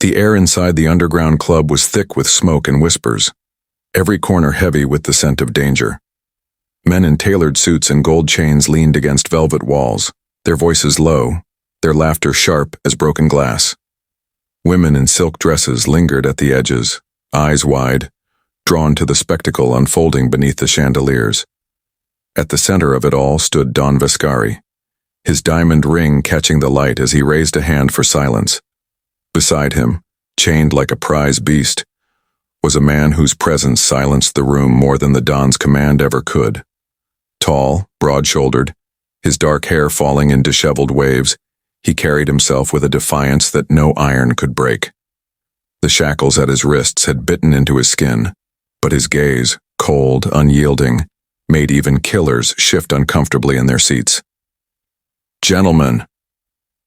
The air inside the underground club was thick with smoke and whispers, every corner heavy with the scent of danger. Men in tailored suits and gold chains leaned against velvet walls, their voices low, their laughter sharp as broken glass. Women in silk dresses lingered at the edges, eyes wide, drawn to the spectacle unfolding beneath the chandeliers. At the center of it all stood Don Vascari, his diamond ring catching the light as he raised a hand for silence. Beside him, chained like a prize beast, was a man whose presence silenced the room more than the Don's command ever could. Tall, broad-shouldered, his dark hair falling in disheveled waves, he carried himself with a defiance that no iron could break. The shackles at his wrists had bitten into his skin, but his gaze, cold, unyielding, made even killers shift uncomfortably in their seats. "Gentlemen,"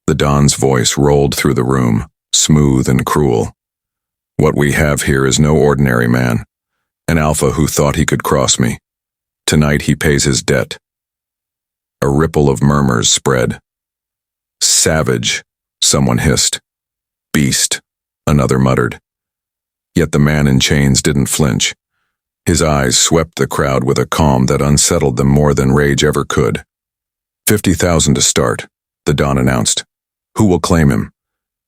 the Don's voice rolled through the room, smooth and cruel. "What we have here is no ordinary man, an alpha who thought he could cross me. Tonight he pays his debt." A ripple of murmurs spread. "Savage," someone hissed. "Beast," another muttered. Yet the man in chains didn't flinch. His eyes swept the crowd with a calm that unsettled them more than rage ever could. 50,000 to start, the Don announced. "Who will claim him?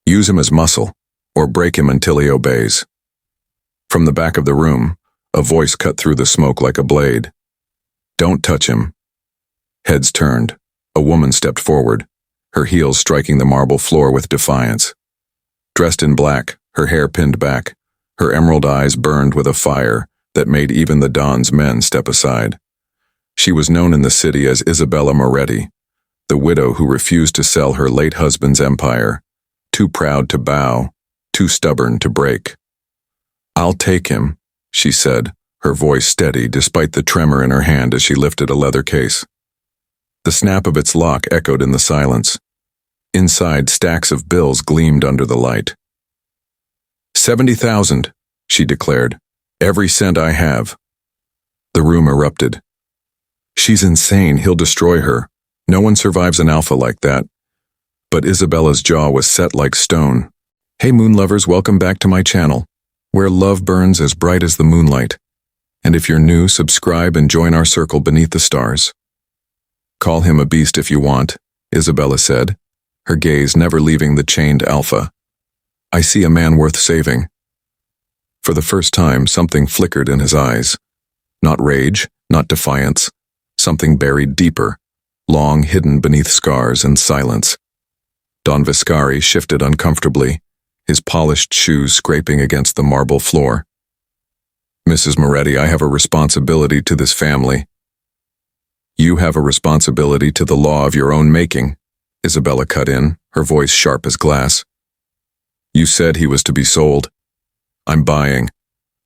Use him as muscle, or break him until he obeys." From the back of the room, a voice cut through the smoke like a blade. "Don't touch him." Heads turned. A woman stepped forward, her heels striking the marble floor with defiance. Dressed in black, her hair pinned back, her emerald eyes burned with a fire that made even the Don's men step aside. She was known in the city as Isabella Moretti, the widow who refused to sell her late husband's empire, too proud to bow, too stubborn to break. "I'll take him," she said, her voice steady despite the tremor in her hand as she lifted a leather case. The snap of its lock echoed in the silence. Inside, stacks of bills gleamed under the light. 70,000, she declared. "Every cent I have." The room erupted. "She's insane, he'll destroy her. No one survives an alpha like that." But Isabella's jaw was set like stone. "Hey moon lovers, welcome back to my channel, where love burns as bright as the moonlight. And if you're new, subscribe and join our circle beneath the stars." "Call him a beast if you want," Isabella said, her gaze never leaving the chained alpha. "I see a man worth saving." For the first time, something flickered in his eyes. Not rage, not defiance, something buried deeper, long hidden beneath scars and silence. Don Vascari shifted uncomfortably, his polished shoes scraping against the marble floor. "Mrs. Moretti, I have a responsibility to this family." "You have a responsibility to the law of your own making," Isabella cut in, her voice sharp as glass. "You said he was to be sold. I'm buying,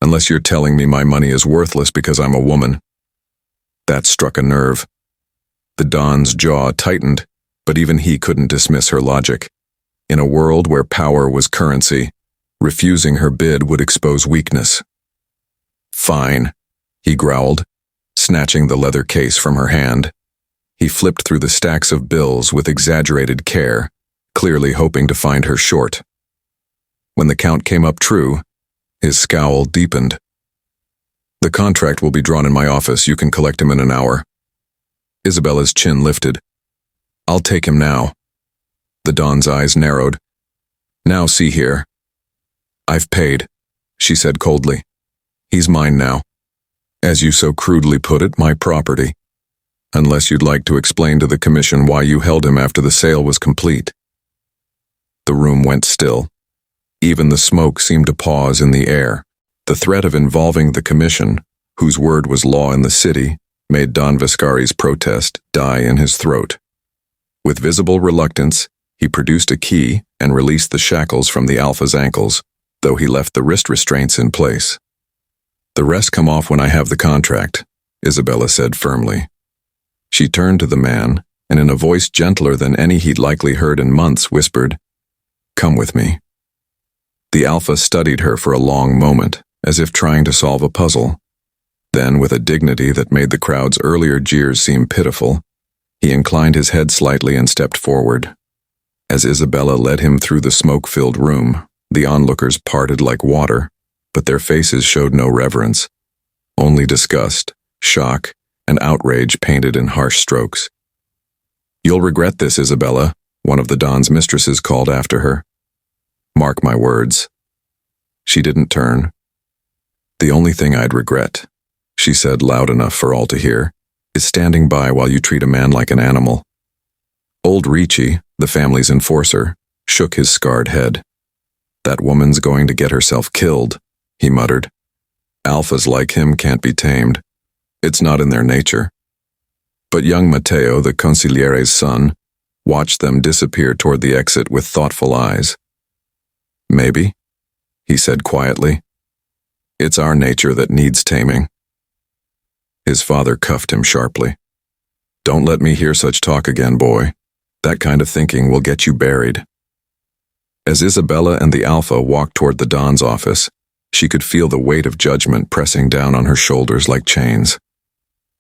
unless you're telling me my money is worthless because I'm a woman." That struck a nerve. The Don's jaw tightened, but even he couldn't dismiss her logic. In a world where power was currency, refusing her bid would expose weakness. "Fine," he growled, snatching the leather case from her hand. He flipped through the stacks of bills with exaggerated care, clearly hoping to find her short. When the count came up true, his scowl deepened. "The contract will be drawn in my office. You can collect him in an hour." Isabella's chin lifted. "I'll take him now." The Don's eyes narrowed. "Now see here." "I've paid," she said coldly. "He's mine now. As you so crudely put it, my property. Unless you'd like to explain to the commission why you held him after the sale was complete." The room went still. Even the smoke seemed to pause in the air. The threat of involving the commission, whose word was law in the city, made Don Vascari's protest die in his throat. With visible reluctance, he produced a key and released the shackles from the alpha's ankles, though he left the wrist restraints in place. "The rest come off when I have the contract," Isabella said firmly. She turned to the man, and in a voice gentler than any he'd likely heard in months, whispered, "Come with me." The alpha studied her for a long moment, as if trying to solve a puzzle. Then, with a dignity that made the crowd's earlier jeers seem pitiful, he inclined his head slightly and stepped forward. As Isabella led him through the smoke-filled room, The onlookers parted like water, but their faces showed no reverence, only disgust, shock, and outrage painted in harsh strokes. "You'll regret this, Isabella," one of the Don's mistresses called after her. "Mark my words." She didn't turn. "The only thing I'd regret," she said loud enough for all to hear, "is standing by while you treat a man like an animal." Old Ricci, the family's enforcer, shook his scarred head. "That woman's going to get herself killed," he muttered. "Alphas like him can't be tamed. It's not in their nature." But young Matteo, the consigliere's son, watched them disappear toward the exit with thoughtful eyes. "Maybe," he said quietly. "It's our nature that needs taming." His father cuffed him sharply. "Don't let me hear such talk again, boy. That kind of thinking will get you buried." As Isabella and the Alpha walked toward the Don's office, she could feel the weight of judgment pressing down on her shoulders like chains.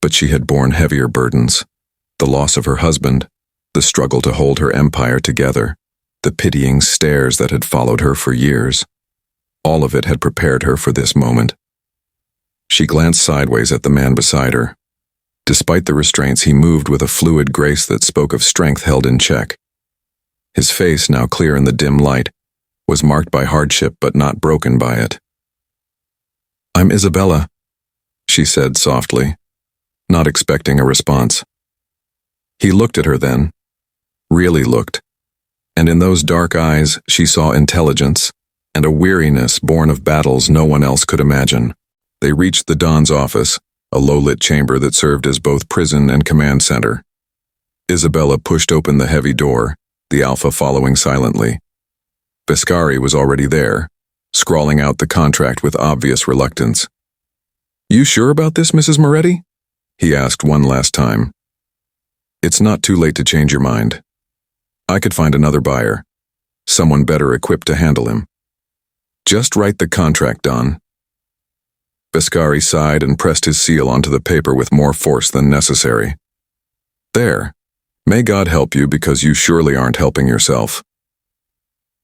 But she had borne heavier burdens: the loss of her husband, the struggle to hold her empire together, the pitying stares that had followed her for years. All of it had prepared her for this moment. She glanced sideways at the man beside her. Despite the restraints, he moved with a fluid grace that spoke of strength held in check. His face, now clear in the dim light, was marked by hardship but not broken by it. "I'm Isabella," she said softly, not expecting a response. He looked at her then, really looked, and in those dark eyes she saw intelligence and a weariness born of battles no one else could imagine. They reached the Don's office, a low-lit chamber that served as both prison and command center. Isabella pushed open the heavy door, the Alpha following silently. Vescari was already there, scrawling out the contract with obvious reluctance. "You sure about this, Mrs. Moretti?" he asked one last time. "It's not too late to change your mind. I could find another buyer, someone better equipped to handle him. Just write the contract, Don." Vescari sighed and pressed his seal onto the paper with more force than necessary. "There. May God help you, because you surely aren't helping yourself."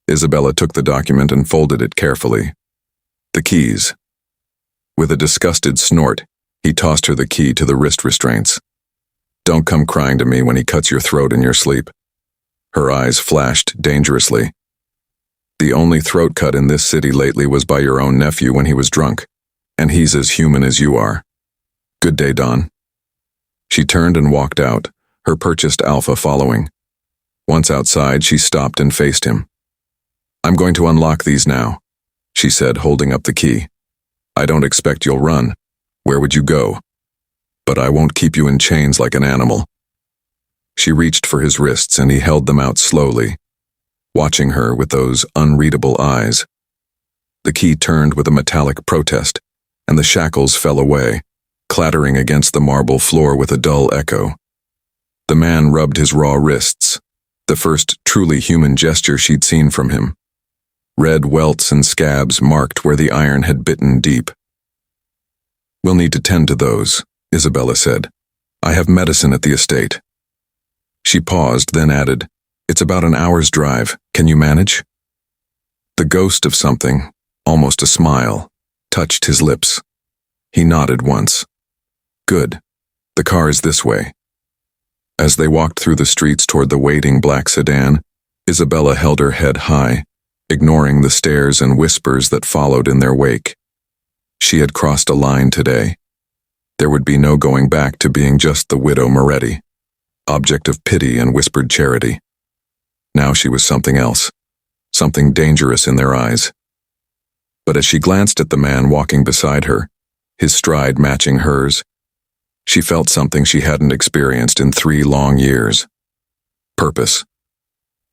Isabella took the document and folded it carefully. The keys. With a disgusted snort, he tossed her the key to the wrist restraints. "Don't come crying to me when he cuts your throat in your sleep." Her eyes flashed dangerously. "The only throat cut in this city lately was by your own nephew when he was drunk, and he's as human as you are. Good day, Don." She turned and walked out, her purchased Alpha following. Once outside, she stopped and faced him. "I'm going to unlock these now," she said, holding up the key. "I don't expect you'll run. Where would you go? But I won't keep you in chains like an animal." She reached for his wrists and he held them out slowly, watching her with those unreadable eyes. The key turned with a metallic protest, and the shackles fell away, clattering against the marble floor with a dull echo. The man rubbed his raw wrists, the first truly human gesture she'd seen from him. Red welts and scabs marked where the iron had bitten deep. "We'll need to tend to those," Isabella said. "I have medicine at the estate." She paused, then added, "It's about an hour's drive. Can you manage?" The ghost of something, almost a smile, touched his lips. He nodded once. "Good. The car is this way." As they walked through the streets toward the waiting black sedan, Isabella held her head high, ignoring the stares and whispers that followed in their wake. She had crossed a line today. There would be no going back to being just the widow Moretti, object of pity and whispered charity. Now she was something else, something dangerous in their eyes. But as she glanced at the man walking beside her, his stride matching hers, she felt something she hadn't experienced in 3 long years. Purpose.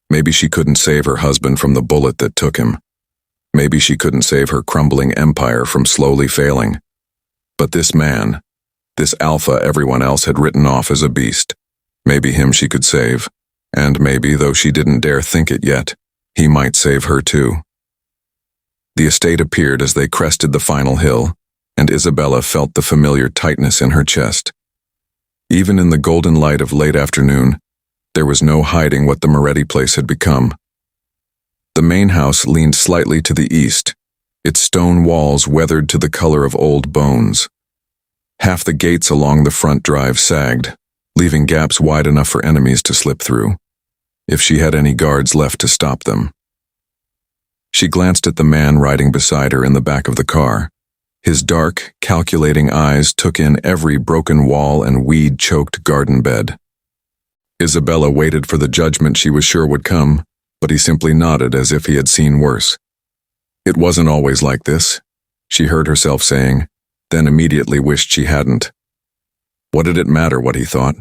Maybe she couldn't save her husband from the bullet that took him. Maybe she couldn't save her crumbling empire from slowly failing. But this man, this Alpha everyone else had written off as a beast, maybe him she could save. And maybe, though she didn't dare think it yet, he might save her too. The estate appeared as they crested the final hill, and Isabella felt the familiar tightness in her chest. Even in the golden light of late afternoon, there was no hiding what the Moretti place had become. The main house leaned slightly to the east, its stone walls weathered to the color of old bones. Half the gates along the front drive sagged, leaving gaps wide enough for enemies to slip through, if she had any guards left to stop them. She glanced at the man riding beside her in the back of the car. His dark, calculating eyes took in every broken wall and weed-choked garden bed. Isabella waited for the judgment she was sure would come, but he simply nodded as if he had seen worse. It wasn't always like this, she heard herself saying, then immediately wished she hadn't. What did it matter what he thought?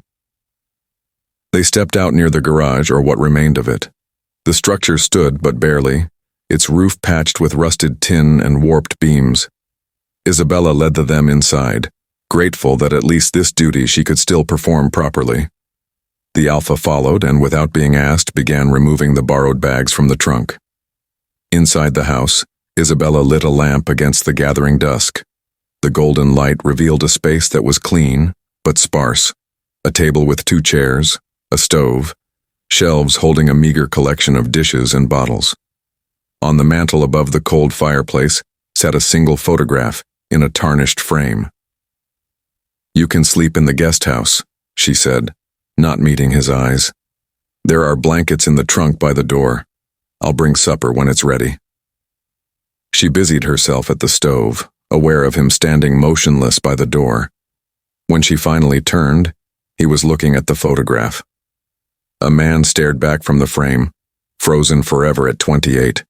They stepped out near the garage, or what remained of it. The structure stood, but barely, its roof patched with rusted tin and warped beams. Isabella led them inside, grateful that at least this duty she could still perform properly. The Alpha followed and, without being asked, began removing the borrowed bags from the trunk. Inside the house, Isabella lit a lamp against the gathering dusk. The golden light revealed a space that was clean, but sparse. A table with 2 chairs, a stove, shelves holding a meager collection of dishes and bottles. On the mantel above the cold fireplace sat a single photograph in a tarnished frame. "You can sleep in the guest house," she said, not meeting his eyes. "There are blankets in the trunk by the door. I'll bring supper when it's ready." She busied herself at the stove, aware of him standing motionless by the door. When she finally turned, he was looking at the photograph. A man stared back from the frame, frozen forever at 28,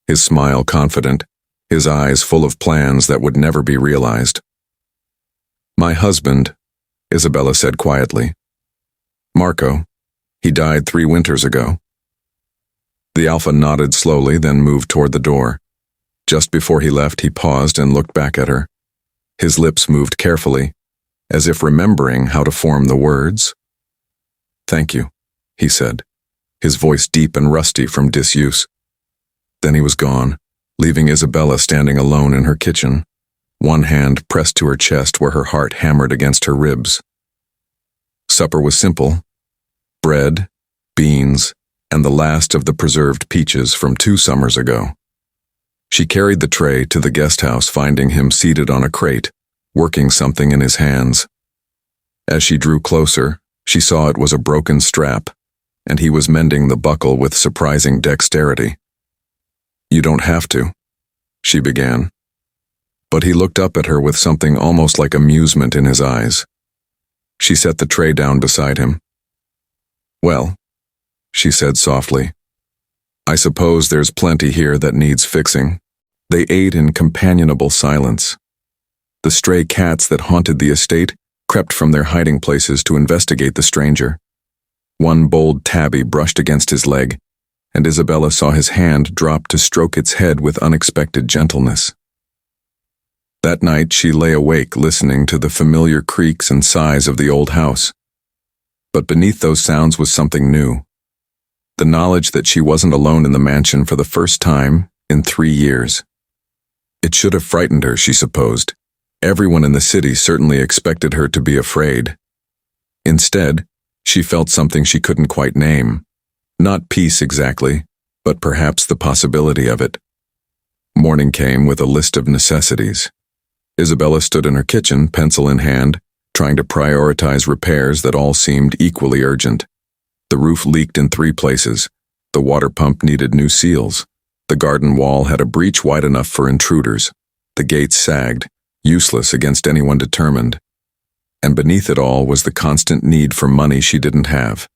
his smile confident, his eyes full of plans that would never be realized. "My husband," Isabella said quietly. "Marco. He died 3 winters ago." The Alpha nodded slowly, then moved toward the door. Just before he left, he paused and looked back at her. His lips moved carefully, as if remembering how to form the words. "Thank you," he said, his voice deep and rusty from disuse. Then he was gone, leaving Isabella standing alone in her kitchen, one hand pressed to her chest where her heart hammered against her ribs. Supper was simple: bread, beans, and the last of the preserved peaches from 2 summers ago. She carried the tray to the guest house, finding him seated on a crate, working something in his hands. As she drew closer, she saw it was a broken strap, and he was mending the buckle with surprising dexterity. "You don't have to," she began. But he looked up at her with something almost like amusement in his eyes. She set the tray down beside him. "Well," she said softly, "I suppose there's plenty here that needs fixing." They ate in companionable silence. The stray cats that haunted the estate crept from their hiding places to investigate the stranger. One bold tabby brushed against his leg, and Isabella saw his hand drop to stroke its head with unexpected gentleness. That night she lay awake listening to the familiar creaks and sighs of the old house. But beneath those sounds was something new. The knowledge that she wasn't alone in the mansion for the first time in 3 years. It should have frightened her, she supposed. Everyone in the city certainly expected her to be afraid. Instead, she felt something she couldn't quite name. Not peace exactly, but perhaps the possibility of it. Morning came with a list of necessities. Isabella stood in her kitchen, pencil in hand, trying to prioritize repairs that all seemed equally urgent. The roof leaked in 3 places. The water pump needed new seals. The garden wall had a breach wide enough for intruders. The gates sagged, useless against anyone determined. And beneath it all was the constant need for money she didn't have.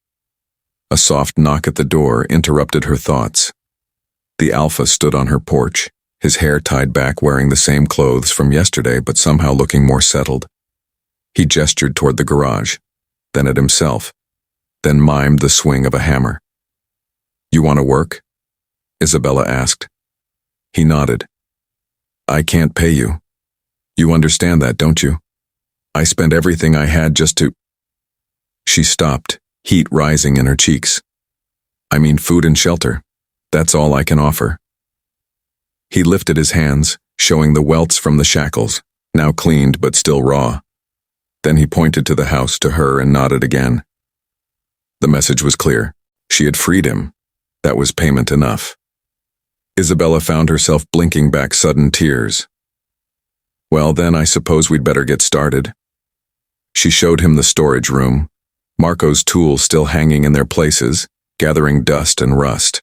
A soft knock at the door interrupted her thoughts. The Alpha stood on her porch, his hair tied back, wearing the same clothes from yesterday but somehow looking more settled. He gestured toward the garage, then at himself, then mimed the swing of a hammer. "You want to work?" Isabella asked. He nodded. "I can't pay you. You understand that, don't you? I spent everything I had just to—" She stopped, heat rising in her cheeks. "I mean food and shelter. That's all I can offer." He lifted his hands, showing the welts from the shackles, now cleaned but still raw. Then he pointed to the house, to her, and nodded again. The message was clear. She had freed him. That was payment enough. Isabella found herself blinking back sudden tears. Well, then I suppose we'd better get started. She showed him the storage room, Marco's tools still hanging in their places, gathering dust and rust.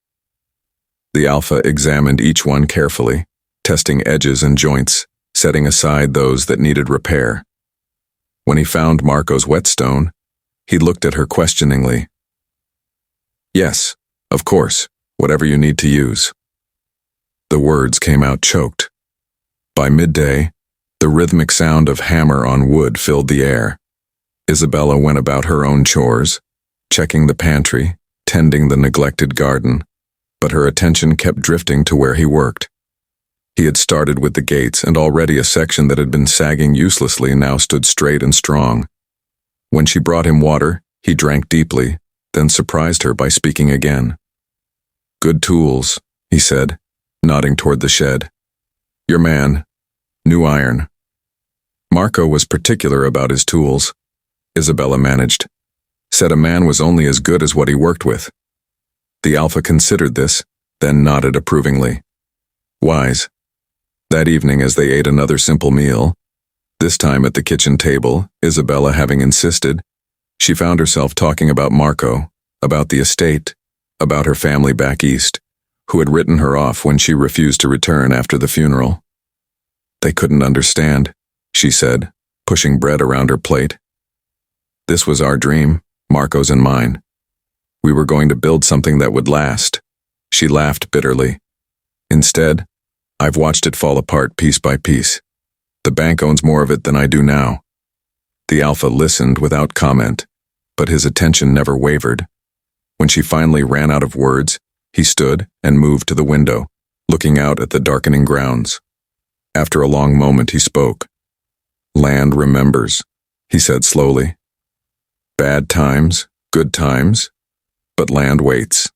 The Alpha examined each one carefully, testing edges and joints, setting aside those that needed repair. When he found Marco's whetstone, he looked at her questioningly. Yes, of course, whatever you need to use. The words came out choked. By midday, the rhythmic sound of hammer on wood filled the air. Isabella went about her own chores, checking the pantry, tending the neglected garden, but her attention kept drifting to where he worked. He had started with the gates, and already a section that had been sagging uselessly now stood straight and strong. When she brought him water, he drank deeply, then surprised her by speaking again. Good tools, he said, nodding toward the shed. Your man. New iron. Marco was particular about his tools, Isabella managed. Said a man was only as good as what he worked with. The Alpha considered this, then nodded approvingly. Wise. That evening, as they ate another simple meal, this time at the kitchen table, Isabella having insisted, she found herself talking about Marco, about the estate, about her family back east, who had written her off when she refused to return after the funeral. They couldn't understand, she said, pushing bread around her plate. This was our dream, Marco's and mine. We were going to build something that would last. She laughed bitterly. Instead, I've watched it fall apart piece by piece. The bank owns more of it than I do now. The Alpha listened without comment, but his attention never wavered. When she finally ran out of words, he stood and moved to the window, looking out at the darkening grounds. After a long moment, he spoke. Land remembers, he said slowly. Bad times, good times, but land waits.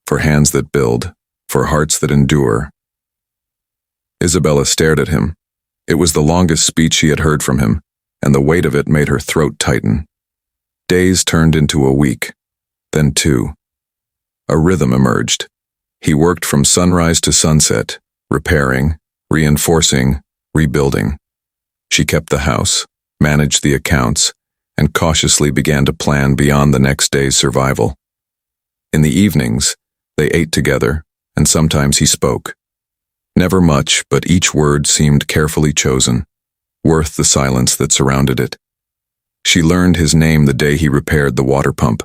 For hands that build, for hearts that endure. Isabella stared at him. It was the longest speech she had heard from him, and the weight of it made her throat tighten. Days turned into a week, then 2. A rhythm emerged. He worked from sunrise to sunset, repairing, reinforcing, rebuilding. She kept the house, managed the accounts, and cautiously began to plan beyond the next day's survival. In the evenings, they ate together, and sometimes he spoke. Never much, but each word seemed carefully chosen, worth the silence that surrounded it. She learned his name the day he repaired the water pump.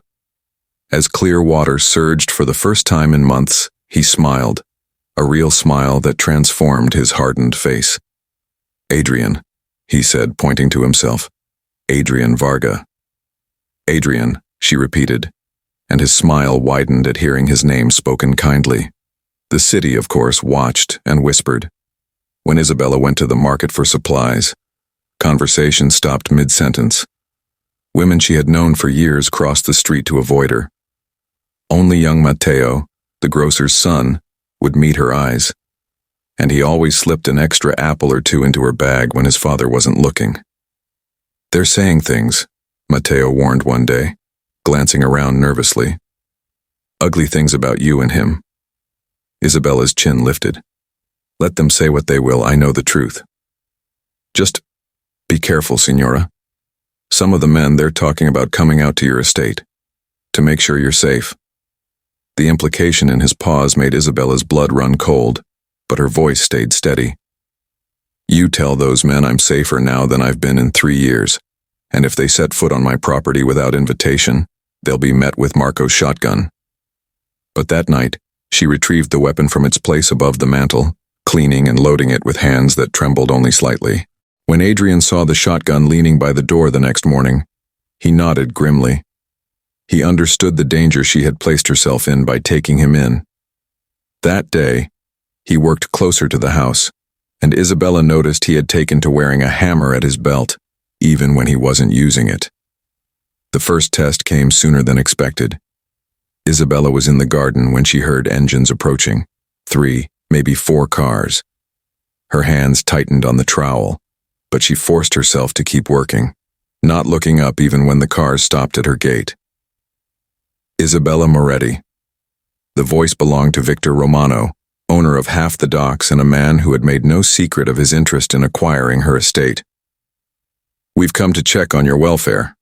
As clear water surged for the first time in months, he smiled, a real smile that transformed his hardened face. Adrian, he said, pointing to himself. Adrian Varga. Adrian, she repeated, and his smile widened at hearing his name spoken kindly. The city, of course, watched and whispered. When Isabella went to the market for supplies, conversation stopped mid-sentence. Women she had known for years crossed the street to avoid her. Only young Matteo, the grocer's son, would meet her eyes, and he always slipped an extra apple or 2 into her bag when his father wasn't looking. They're saying things, Matteo warned one day, glancing around nervously. Ugly things about you and him. Isabella's chin lifted. Let them say what they will, I know the truth. Just be careful, Signora. Some of the men, they're talking about coming out to your estate, to make sure you're safe. The implication in his pause made Isabella's blood run cold, but her voice stayed steady. You tell those men I'm safer now than I've been in 3 years, and if they set foot on my property without invitation, they'll be met with Marco's shotgun. But that night, she retrieved the weapon from its place above the mantel, cleaning and loading it with hands that trembled only slightly. When Adrian saw the shotgun leaning by the door the next morning, he nodded grimly. He understood the danger she had placed herself in by taking him in. That day, he worked closer to the house, and Isabella noticed he had taken to wearing a hammer at his belt, even when he wasn't using it. The first test came sooner than expected. Isabella was in the garden when she heard engines approaching, 3, maybe 4 cars. Her hands tightened on the trowel, but she forced herself to keep working, not looking up even when the cars stopped at her gate. Isabella Moretti. The voice belonged to Victor Romano, owner of half the docks and a man who had made no secret of his interest in acquiring her estate. "We've come to check on your welfare."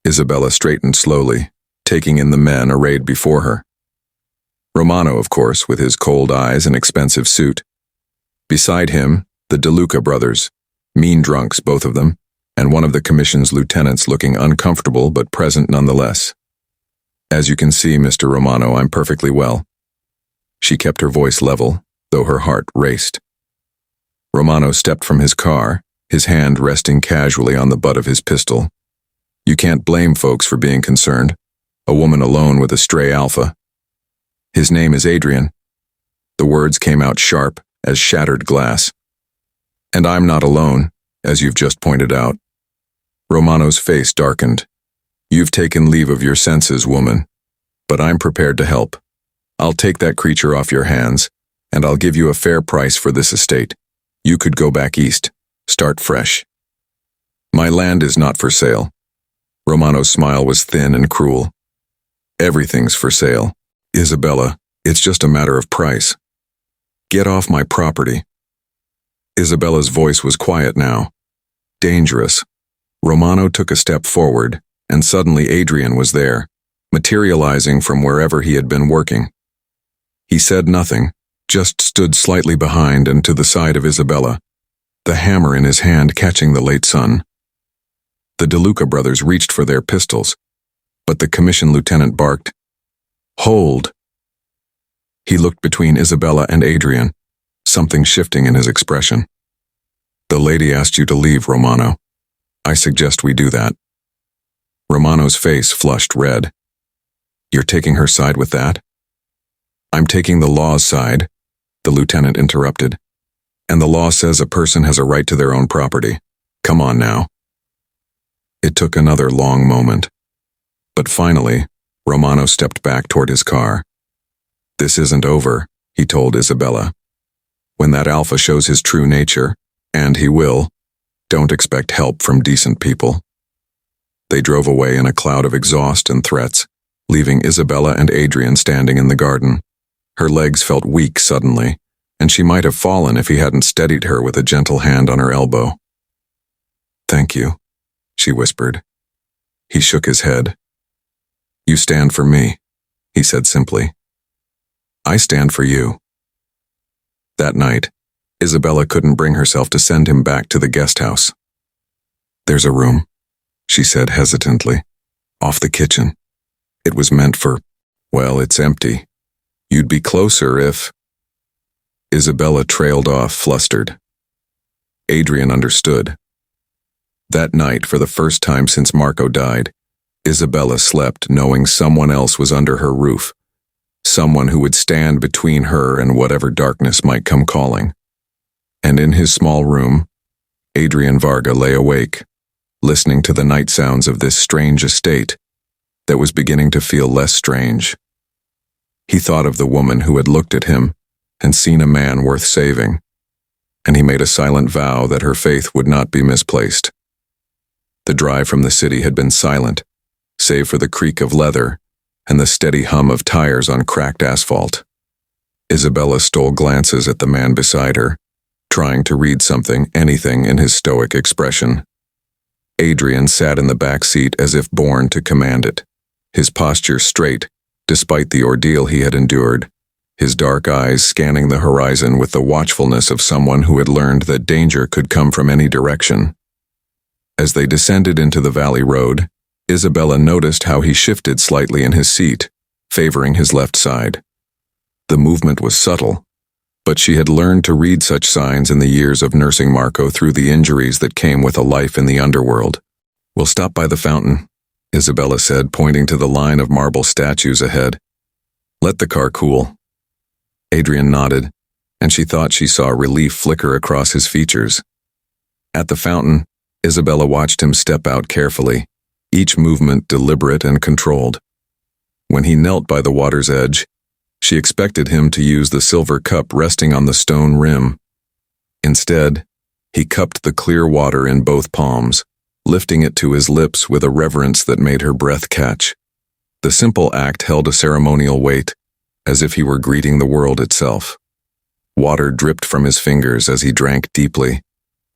Isabella straightened slowly, taking in the men arrayed before her. Romano, of course, with his cold eyes and expensive suit. Beside him, the De Luca brothers, mean drunks, both of them, and one of the commission's lieutenants looking uncomfortable but present nonetheless. "As you can see, Mr. Romano, I'm perfectly well." She kept her voice level, though her heart raced. Romano stepped from his car, his hand resting casually on the butt of his pistol. "You can't blame folks for being concerned. A woman alone with a stray alpha. His name is Adrian." The words came out sharp as shattered glass. "And I'm not alone, as you've just pointed out." Romano's face darkened. "You've taken leave of your senses, woman. But I'm prepared to help. I'll take that creature off your hands, and I'll give you a fair price for this estate. You could go back east, start fresh. My land is not for sale." Romano's smile was thin and cruel. "Everything's for sale. Isabella, it's just a matter of price. Get off my property." Isabella's voice was quiet now. Dangerous. Romano took a step forward, and suddenly Adrian was there, materializing from wherever he had been working. He said nothing, just stood slightly behind and to the side of Isabella, the hammer in his hand catching the late sun. The De Luca brothers reached for their pistols, but the commissioned lieutenant barked, "Hold!" He looked between Isabella and Adrian, something shifting in his expression. "The lady asked you to leave, Romano. I suggest we do that." Romano's face flushed red. "You're taking her side with that?" "I'm taking the law's side," the lieutenant interrupted. "And the law says a person has a right to their own property. Come on now." It took another long moment. But finally, Romano stepped back toward his car. "This isn't over," he told Isabella. "When that alpha shows his true nature, and he will, don't expect help from decent people." They drove away in a cloud of exhaust and threats, leaving Isabella and Adrian standing in the garden. Her legs felt weak suddenly, and she might have fallen if he hadn't steadied her with a gentle hand on her elbow. "Thank you," she whispered. He shook his head. "You stand for me," he said simply. "I stand for you." That night, Isabella couldn't bring herself to send him back to the guest house. "There's a room," she said hesitantly, "off the kitchen. It was meant for, well, it's empty. You'd be closer if—" Isabella trailed off, flustered. Adrian understood. That night, for the first time since Marco died, Isabella slept knowing someone else was under her roof, someone who would stand between her and whatever darkness might come calling. And in his small room, Adrian Varga lay awake, listening to the night sounds of this strange estate that was beginning to feel less strange. He thought of the woman who had looked at him and seen a man worth saving, and he made a silent vow that her faith would not be misplaced. The drive from the city had been silent, save for the creak of leather and the steady hum of tires on cracked asphalt. Isabella stole glances at the man beside her, trying to read something, anything in his stoic expression. Adrian sat in the back seat as if born to command it, his posture straight, despite the ordeal he had endured, his dark eyes scanning the horizon with the watchfulness of someone who had learned that danger could come from any direction. As they descended into the valley road, Isabella noticed how he shifted slightly in his seat, favoring his left side. The movement was subtle, but she had learned to read such signs in the years of nursing Marco through the injuries that came with a life in the underworld. "We'll stop by the fountain," Isabella said, pointing to the line of marble statues ahead. "Let the car cool." Adrian nodded, and she thought she saw relief flicker across his features. At the fountain, Isabella watched him step out carefully, each movement deliberate and controlled. When he knelt by the water's edge, she expected him to use the silver cup resting on the stone rim. Instead, he cupped the clear water in both palms, lifting it to his lips with a reverence that made her breath catch. The simple act held a ceremonial weight, as if he were greeting the world itself. Water dripped from his fingers as he drank deeply,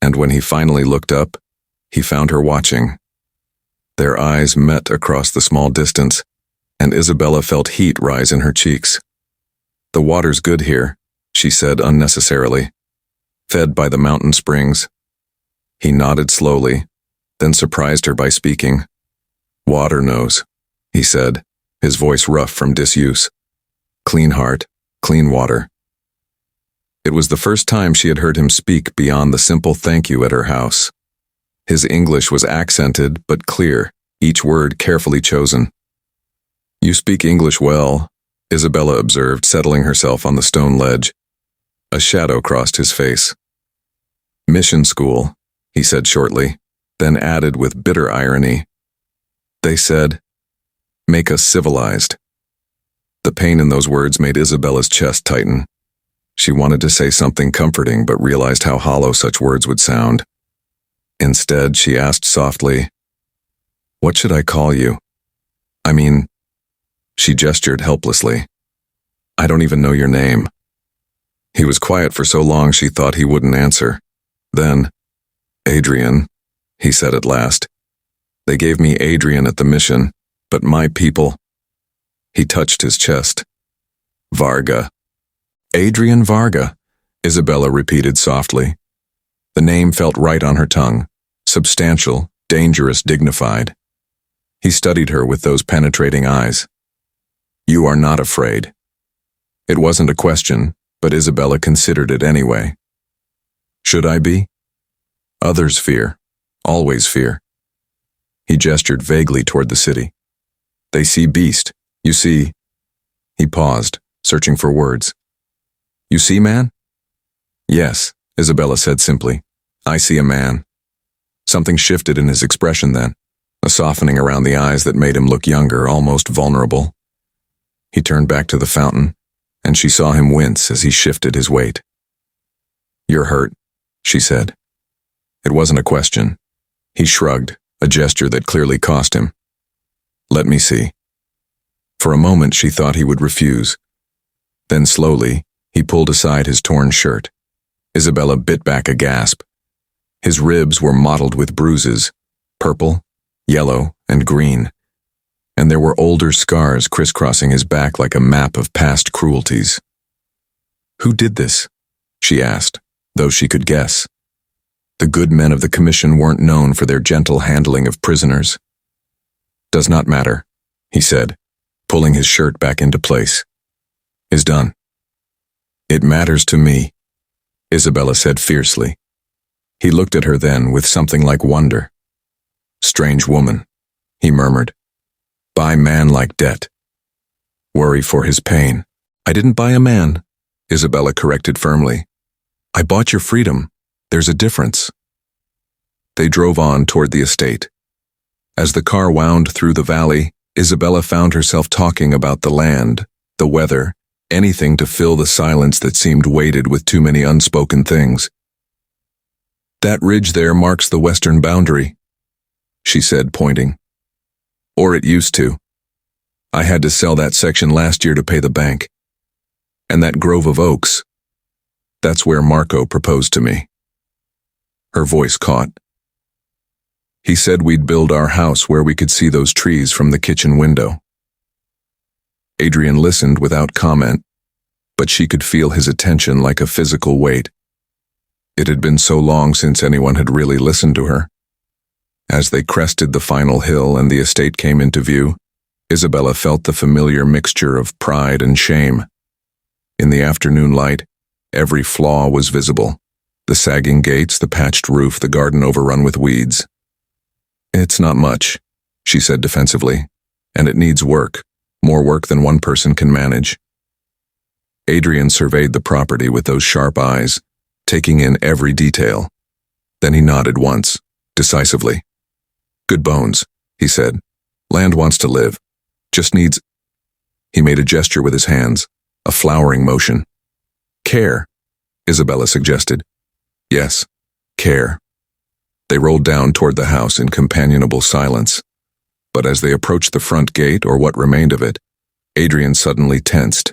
and when he finally looked up, he found her watching. Their eyes met across the small distance, and Isabella felt heat rise in her cheeks. "The water's good here," she said unnecessarily. "Fed by the mountain springs." He nodded slowly, then surprised her by speaking. "Water knows," he said, his voice rough from disuse. "Clean heart, clean water." It was the first time she had heard him speak beyond the simple thank you at her house. His English was accented but clear, each word carefully chosen. "You speak English well," Isabella observed, settling herself on the stone ledge. A shadow crossed his face. "Mission school," he said shortly, then added with bitter irony. "They said, make us civilized." The pain in those words made Isabella's chest tighten. She wanted to say something comforting but realized how hollow such words would sound. Instead, she asked softly, "What should I call you? I mean," she gestured helplessly, "I don't even know your name." He was quiet for so long she thought he wouldn't answer. Then, "Adrian," he said at last. "They gave me Adrian at the mission, but my people—" He touched his chest. "Varga." "Adrian Varga," Isabella repeated softly. The name felt right on her tongue, substantial, dangerous, dignified. He studied her with those penetrating eyes. "You are not afraid." It wasn't a question, but Isabella considered it anyway. "Should I be?" "Others fear, always fear." He gestured vaguely toward the city. "They see beast, you see." He paused, searching for words. "You see man?" "Yes," Isabella said simply. "I see a man." Something shifted in his expression then, a softening around the eyes that made him look younger, almost vulnerable. He turned back to the fountain, and she saw him wince as he shifted his weight. "You're hurt," she said. It wasn't a question. He shrugged, a gesture that clearly cost him. "Let me see." For a moment she thought he would refuse. Then slowly, he pulled aside his torn shirt. Isabella bit back a gasp. His ribs were mottled with bruises, purple, yellow, and green, and there were older scars crisscrossing his back like a map of past cruelties. "Who did this?" she asked, though she could guess. The good men of the commission weren't known for their gentle handling of prisoners. "Does not matter," he said, pulling his shirt back into place. "Is done." "It matters to me," Isabella said fiercely. He looked at her then with something like wonder. "Strange woman," he murmured. "Buy man like debt. Worry for his pain." "I didn't buy a man," Isabella corrected firmly. "I bought your freedom. There's a difference." They drove on toward the estate. As the car wound through the valley, Isabella found herself talking about the land, the weather, anything to fill the silence that seemed weighted with too many unspoken things. "That ridge there marks the western boundary," she said, pointing. "Or it used to. I had to sell that section last year to pay the bank. And that grove of oaks, that's where Marco proposed to me." Her voice caught. "He said we'd build our house where we could see those trees from the kitchen window." Adrian listened without comment, but she could feel his attention like a physical weight. It had been so long since anyone had really listened to her. As they crested the final hill and the estate came into view, Isabella felt the familiar mixture of pride and shame. In the afternoon light, every flaw was visible. The sagging gates, the patched roof, the garden overrun with weeds. "It's not much," she said defensively, "and it needs work, more work than one person can manage." Adrian surveyed the property with those sharp eyes, taking in every detail. Then he nodded once, decisively. "Good bones," he said. "Land wants to live. Just needs—" He made a gesture with his hands, a flowering motion. "Care," Isabella suggested. "Yes, care." They rolled down toward the house in companionable silence. But as they approached the front gate, or what remained of it, Adrian suddenly tensed.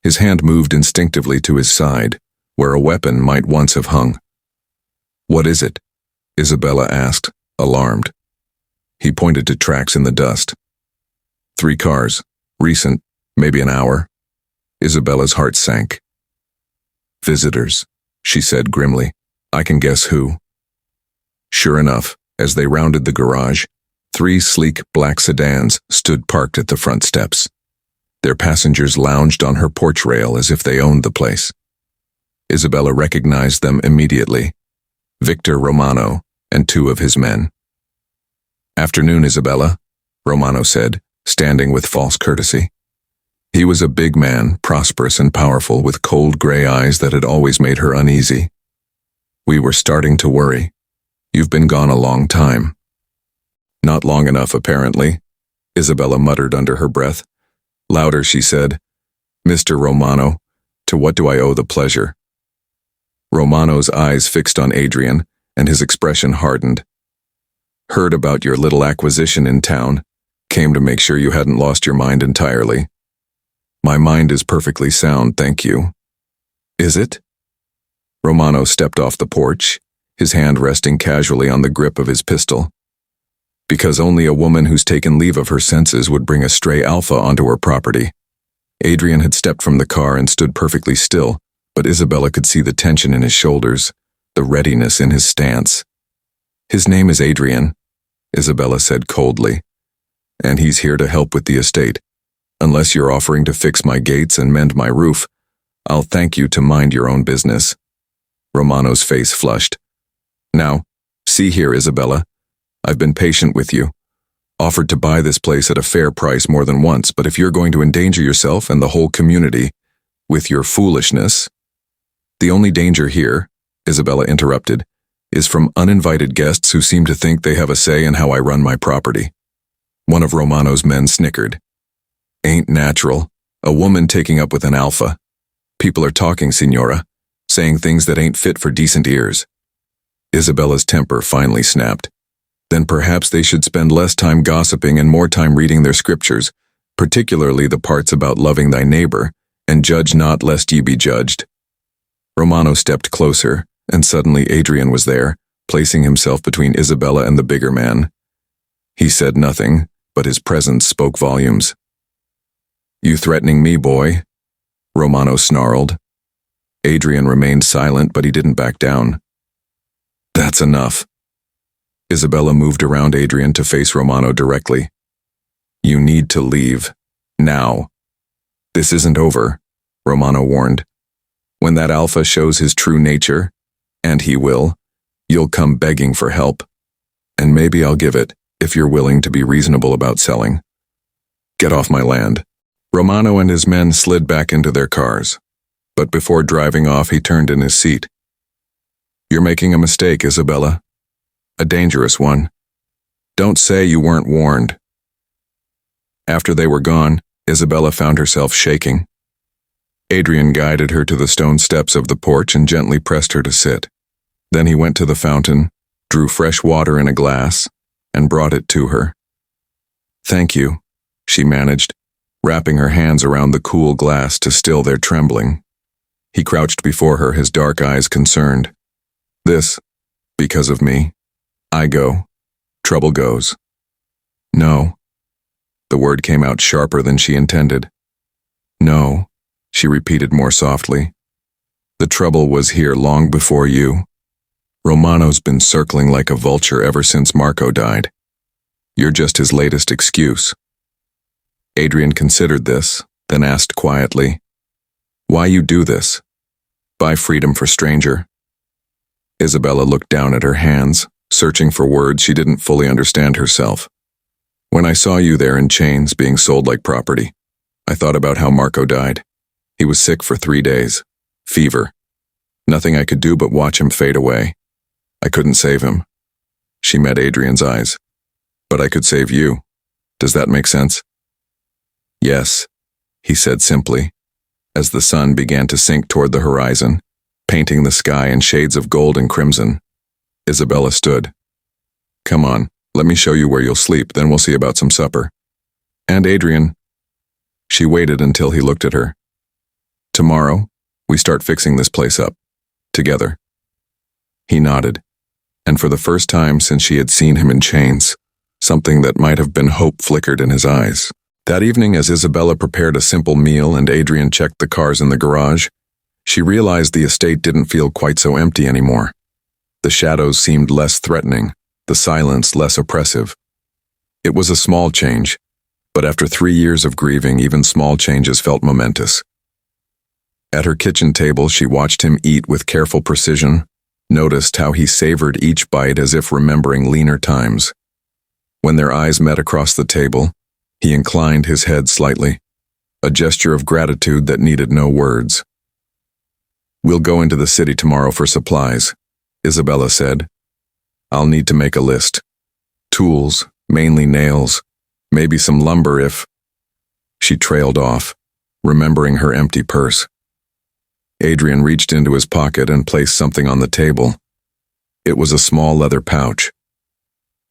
His hand moved instinctively to his side, where a weapon might once have hung. "What is it?" Isabella asked, alarmed. He pointed to tracks in the dust. 3 cars, recent, maybe an hour. Isabella's heart sank. "Visitors," she said grimly. "I can guess who." Sure enough, as they rounded the garage, 3 sleek black sedans stood parked at the front steps. Their passengers lounged on her porch rail as if they owned the place. Isabella recognized them immediately. Victor Romano and 2 of his men. "Afternoon, Isabella," Romano said, standing with false courtesy. He was a big man, prosperous and powerful, with cold gray eyes that had always made her uneasy. "We were starting to worry. You've been gone a long time." "Not long enough, apparently," Isabella muttered under her breath. Louder, she said, "Mr. Romano, to what do I owe the pleasure?" Romano's eyes fixed on Adrian, and his expression hardened. "Heard about your little acquisition in town. Came to make sure you hadn't lost your mind entirely." "My mind is perfectly sound, thank you." "Is it?" Romano stepped off the porch, his hand resting casually on the grip of his pistol. "Because only a woman who's taken leave of her senses would bring a stray alpha onto her property." Adrian had stepped from the car and stood perfectly still, but Isabella could see the tension in his shoulders, the readiness in his stance. "His name is Adrian," Isabella said coldly, "and he's here to help with the estate. Unless you're offering to fix my gates and mend my roof, I'll thank you to mind your own business." Romano's face flushed. "Now, see here, Isabella. I've been patient with you. Offered to buy this place at a fair price more than once, but if you're going to endanger yourself and the whole community with your foolishness—" "The only danger here," Isabella interrupted, "is from uninvited guests who seem to think they have a say in how I run my property." One of Romano's men snickered. "Ain't natural. A woman taking up with an alpha. People are talking, Signora, saying things that ain't fit for decent ears." Isabella's temper finally snapped. Then perhaps they should spend less time gossiping and more time reading their scriptures, particularly the parts about loving thy neighbor, and judge not lest ye be judged. Romano stepped closer, and suddenly Adrian was there, placing himself between Isabella and the bigger man. He said nothing, but his presence spoke volumes. "You threatening me, boy?" Romano snarled. Adrian remained silent, but he didn't back down. "That's enough." Isabella moved around Adrian to face Romano directly. "You need to leave. Now." "This isn't over," Romano warned. "When that alpha shows his true nature, and he will, you'll come begging for help. And maybe I'll give it, if you're willing to be reasonable about selling. Get off my land." Romano and his men slid back into their cars. But before driving off, he turned in his seat. "You're making a mistake, Isabella. A dangerous one. Don't say you weren't warned." After they were gone, Isabella found herself shaking. Adrian guided her to the stone steps of the porch and gently pressed her to sit. Then he went to the fountain, drew fresh water in a glass, and brought it to her. "Thank you," she managed, wrapping her hands around the cool glass to still their trembling. He crouched before her, his dark eyes concerned. "This, because of me. I go. Trouble goes." "No." The word came out sharper than she intended. "No," she repeated more softly. "The trouble was here long before you. Romano's been circling like a vulture ever since Marco died. You're just his latest excuse." Adrian considered this, then asked quietly, "Why you do this? Buy freedom for stranger?" Isabella looked down at her hands, searching for words she didn't fully understand herself. "When I saw you there in chains being sold like property, I thought about how Marco died. He was sick for 3 days. Fever. Nothing I could do but watch him fade away. I couldn't save him." She met Adrian's eyes. "But I could save you. Does that make sense?" "Yes," he said simply, as the sun began to sink toward the horizon, painting the sky in shades of gold and crimson. Isabella stood. "Come on, let me show you where you'll sleep, then we'll see about some supper. And Adrian." She waited until he looked at her. Tomorrow, we start fixing this place up. Together. He nodded, and for the first time since she had seen him in chains, something that might have been hope flickered in his eyes. That evening, as Isabella prepared a simple meal and Adrian checked the cars in the garage, she realized the estate didn't feel quite so empty anymore. The shadows seemed less threatening, the silence less oppressive. It was a small change, but after 3 years of grieving, even small changes felt momentous. At her kitchen table, she watched him eat with careful precision, noticed how he savored each bite as if remembering leaner times. When their eyes met across the table, he inclined his head slightly, a gesture of gratitude that needed no words. "We'll go into the city tomorrow for supplies," Isabella said. "I'll need to make a list. Tools, mainly nails, maybe some lumber if—" She trailed off, remembering her empty purse. Adrian reached into his pocket and placed something on the table. It was a small leather pouch.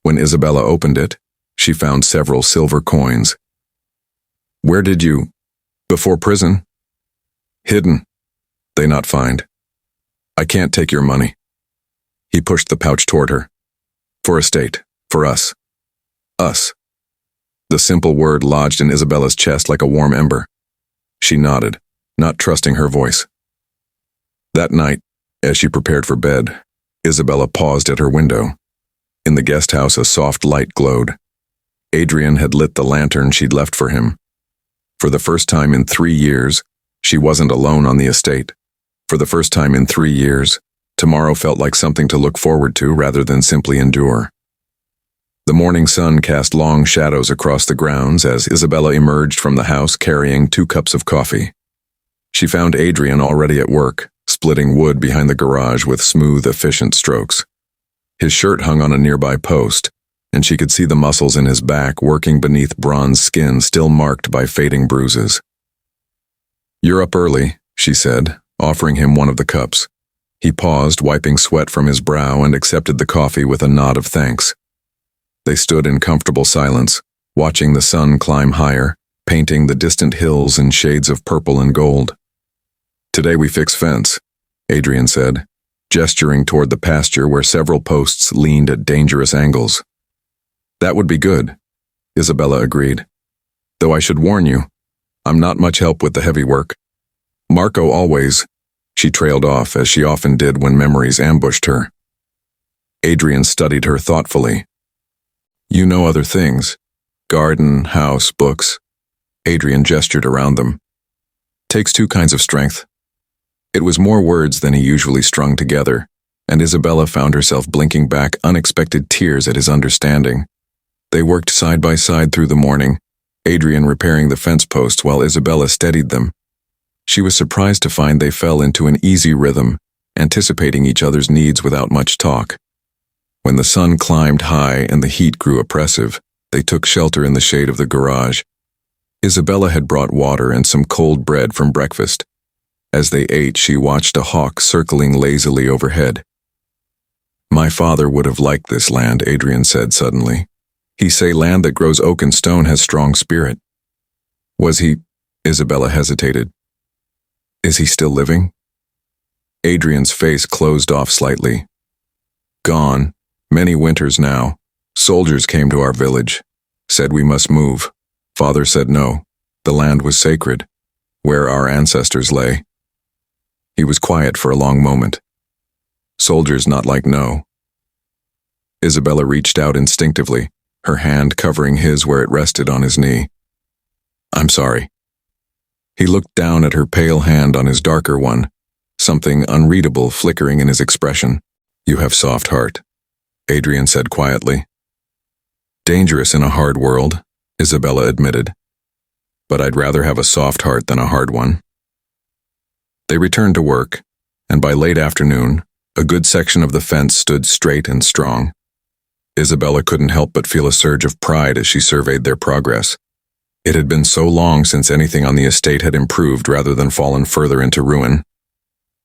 When Isabella opened it, she found several silver coins. "Where did you— before prison?" "Hidden. They not find. I can't take your money." He pushed the pouch toward her. "For estate. For us. Us." The simple word lodged in Isabella's chest like a warm ember. She nodded, not trusting her voice. That night, as she prepared for bed, Isabella paused at her window. In the guest house, a soft light glowed. Adrian had lit the lantern she'd left for him. For the first time in 3 years, she wasn't alone on the estate. For the first time in 3 years, tomorrow felt like something to look forward to rather than simply endure. The morning sun cast long shadows across the grounds as Isabella emerged from the house carrying 2 cups of coffee. She found Adrian already at work, splitting wood behind the garage with smooth, efficient strokes. His shirt hung on a nearby post, and she could see the muscles in his back working beneath bronze skin still marked by fading bruises. "You're up early," she said, offering him one of the cups. He paused, wiping sweat from his brow, and accepted the coffee with a nod of thanks. They stood in comfortable silence, watching the sun climb higher, painting the distant hills in shades of purple and gold. "Today we fix fence," Adrian said, gesturing toward the pasture where several posts leaned at dangerous angles. "That would be good," Isabella agreed. "Though I should warn you, I'm not much help with the heavy work. Marco always—" She trailed off, as she often did when memories ambushed her. Adrian studied her thoughtfully. "You know other things. Garden, house, books." Adrian gestured around them. "Takes 2 kinds of strength." It was more words than he usually strung together, and Isabella found herself blinking back unexpected tears at his understanding. They worked side by side through the morning, Adrian repairing the fence posts while Isabella steadied them. She was surprised to find they fell into an easy rhythm, anticipating each other's needs without much talk. When the sun climbed high and the heat grew oppressive, they took shelter in the shade of the garage. Isabella had brought water and some cold bread from breakfast. As they ate, she watched a hawk circling lazily overhead. "My father would have liked this land," Adrian said suddenly. "He say land that grows oak and stone has strong spirit." "Was he—" Isabella hesitated. "Is he still living?" Adrian's face closed off slightly. "Gone. Many winters now. Soldiers came to our village. Said we must move. Father said no. The land was sacred, where our ancestors lay." He was quiet for a long moment. "Soldiers not like no." Isabella reached out instinctively, her hand covering his where it rested on his knee. "I'm sorry." He looked down at her pale hand on his darker one, something unreadable flickering in his expression. "You have soft heart," Adrian said quietly. "Dangerous in a hard world," Isabella admitted. "But I'd rather have a soft heart than a hard one." They returned to work, and by late afternoon, a good section of the fence stood straight and strong. Isabella couldn't help but feel a surge of pride as she surveyed their progress. It had been so long since anything on the estate had improved rather than fallen further into ruin.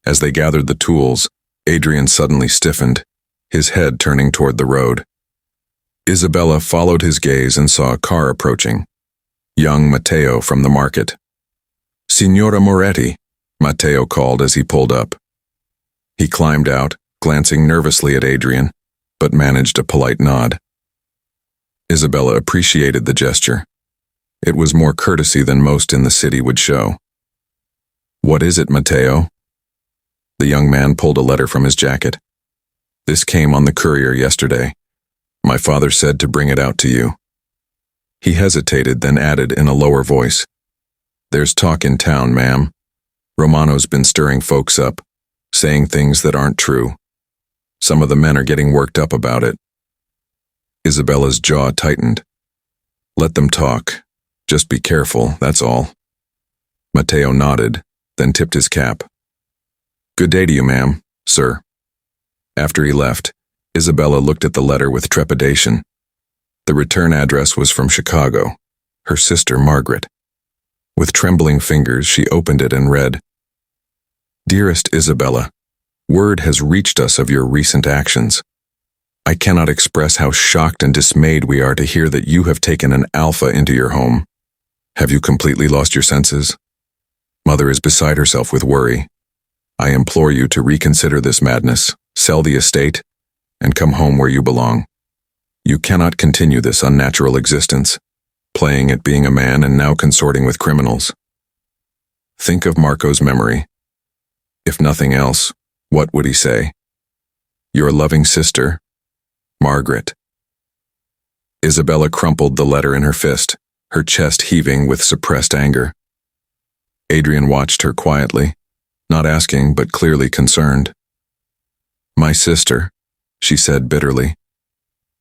As they gathered the tools, Adrian suddenly stiffened, his head turning toward the road. Isabella followed his gaze and saw a car approaching. Young Matteo from the market. "Signora Moretti," Matteo called as he pulled up. He climbed out, glancing nervously at Adrian, but managed a polite nod. Isabella appreciated the gesture. It was more courtesy than most in the city would show. "What is it, Matteo?" The young man pulled a letter from his jacket. "This came on the courier yesterday. My father said to bring it out to you." He hesitated, then added in a lower voice, "There's talk in town, ma'am. Romano's been stirring folks up, saying things that aren't true. Some of the men are getting worked up about it." Isabella's jaw tightened. "Let them talk. Just be careful, that's all." Matteo nodded, then tipped his cap. "Good day to you, ma'am, sir." After he left, Isabella looked at the letter with trepidation. The return address was from Chicago, her sister Margaret. With trembling fingers, she opened it and read, "Dearest Isabella, word has reached us of your recent actions. I cannot express how shocked and dismayed we are to hear that you have taken an alpha into your home. Have you completely lost your senses? Mother is beside herself with worry. I implore you to reconsider this madness, sell the estate, and come home where you belong. You cannot continue this unnatural existence, playing at being a man and now consorting with criminals. Think of Marco's memory. If nothing else, what would he say? Your loving sister, Margaret." Isabella crumpled the letter in her fist, her chest heaving with suppressed anger. Adrian watched her quietly, not asking but clearly concerned. "My sister," she said bitterly.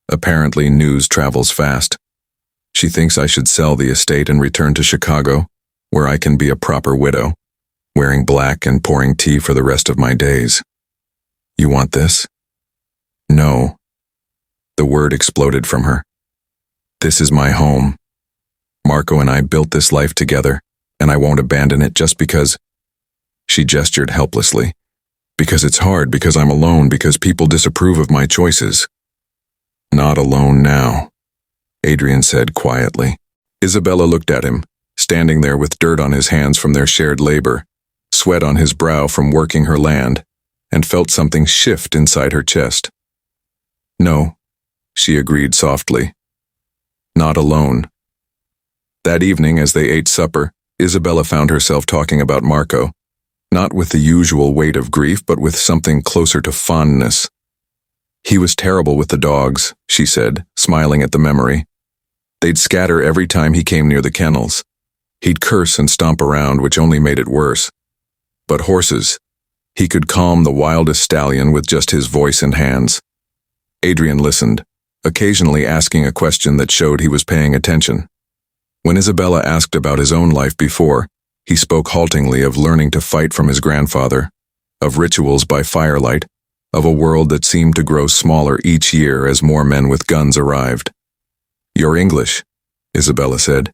"Apparently news travels fast. She thinks I should sell the estate and return to Chicago, where I can be a proper widow, wearing black and pouring tea for the rest of my days. You want this?" "No." The word exploded from her. "This is my home. Marco and I built this life together, and I won't abandon it just because—" She gestured helplessly. "Because it's hard, because I'm alone, because people disapprove of my choices." "Not alone now," Adrian said quietly. Isabella looked at him, standing there with dirt on his hands from their shared labor, sweat on his brow from working her land, and felt something shift inside her chest. "No," she agreed softly. "Not alone." That evening, as they ate supper, Isabella found herself talking about Marco, not with the usual weight of grief, but with something closer to fondness. "He was terrible with the dogs," she said, smiling at the memory. "They'd scatter every time he came near the kennels. He'd curse and stomp around, which only made it worse. But horses, he could calm the wildest stallion with just his voice and hands." Adrian listened, occasionally asking a question that showed he was paying attention. When Isabella asked about his own life before, he spoke haltingly of learning to fight from his grandfather, of rituals by firelight, of a world that seemed to grow smaller each year as more men with guns arrived. "You're English," Isabella said.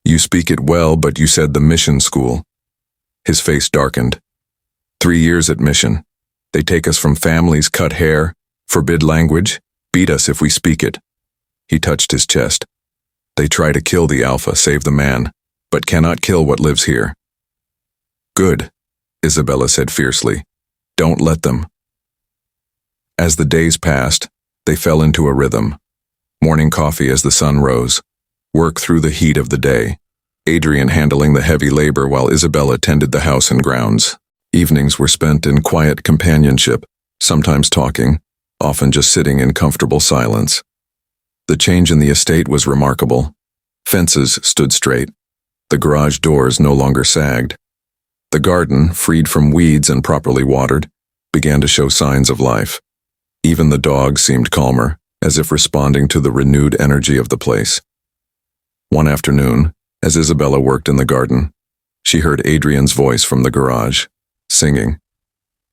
"You speak it well, but you said the mission school." His face darkened. 3 years at mission. They take us from families, cut hair, forbid language, beat us if we speak it." He touched his chest. "They try to kill the alpha, save the man, but cannot kill what lives here." "Good," Isabella said fiercely. "Don't let them." As the days passed, they fell into a rhythm. Morning coffee as the sun rose, work through the heat of the day, Adrian handling the heavy labor while Isabella tended the house and grounds. Evenings were spent in quiet companionship, sometimes talking, often just sitting in comfortable silence. The change in the estate was remarkable. Fences stood straight. The garage doors no longer sagged. The garden, freed from weeds and properly watered, began to show signs of life. Even the dogs seemed calmer, as if responding to the renewed energy of the place. One afternoon, as Isabella worked in the garden, she heard Adrian's voice from the garage, singing.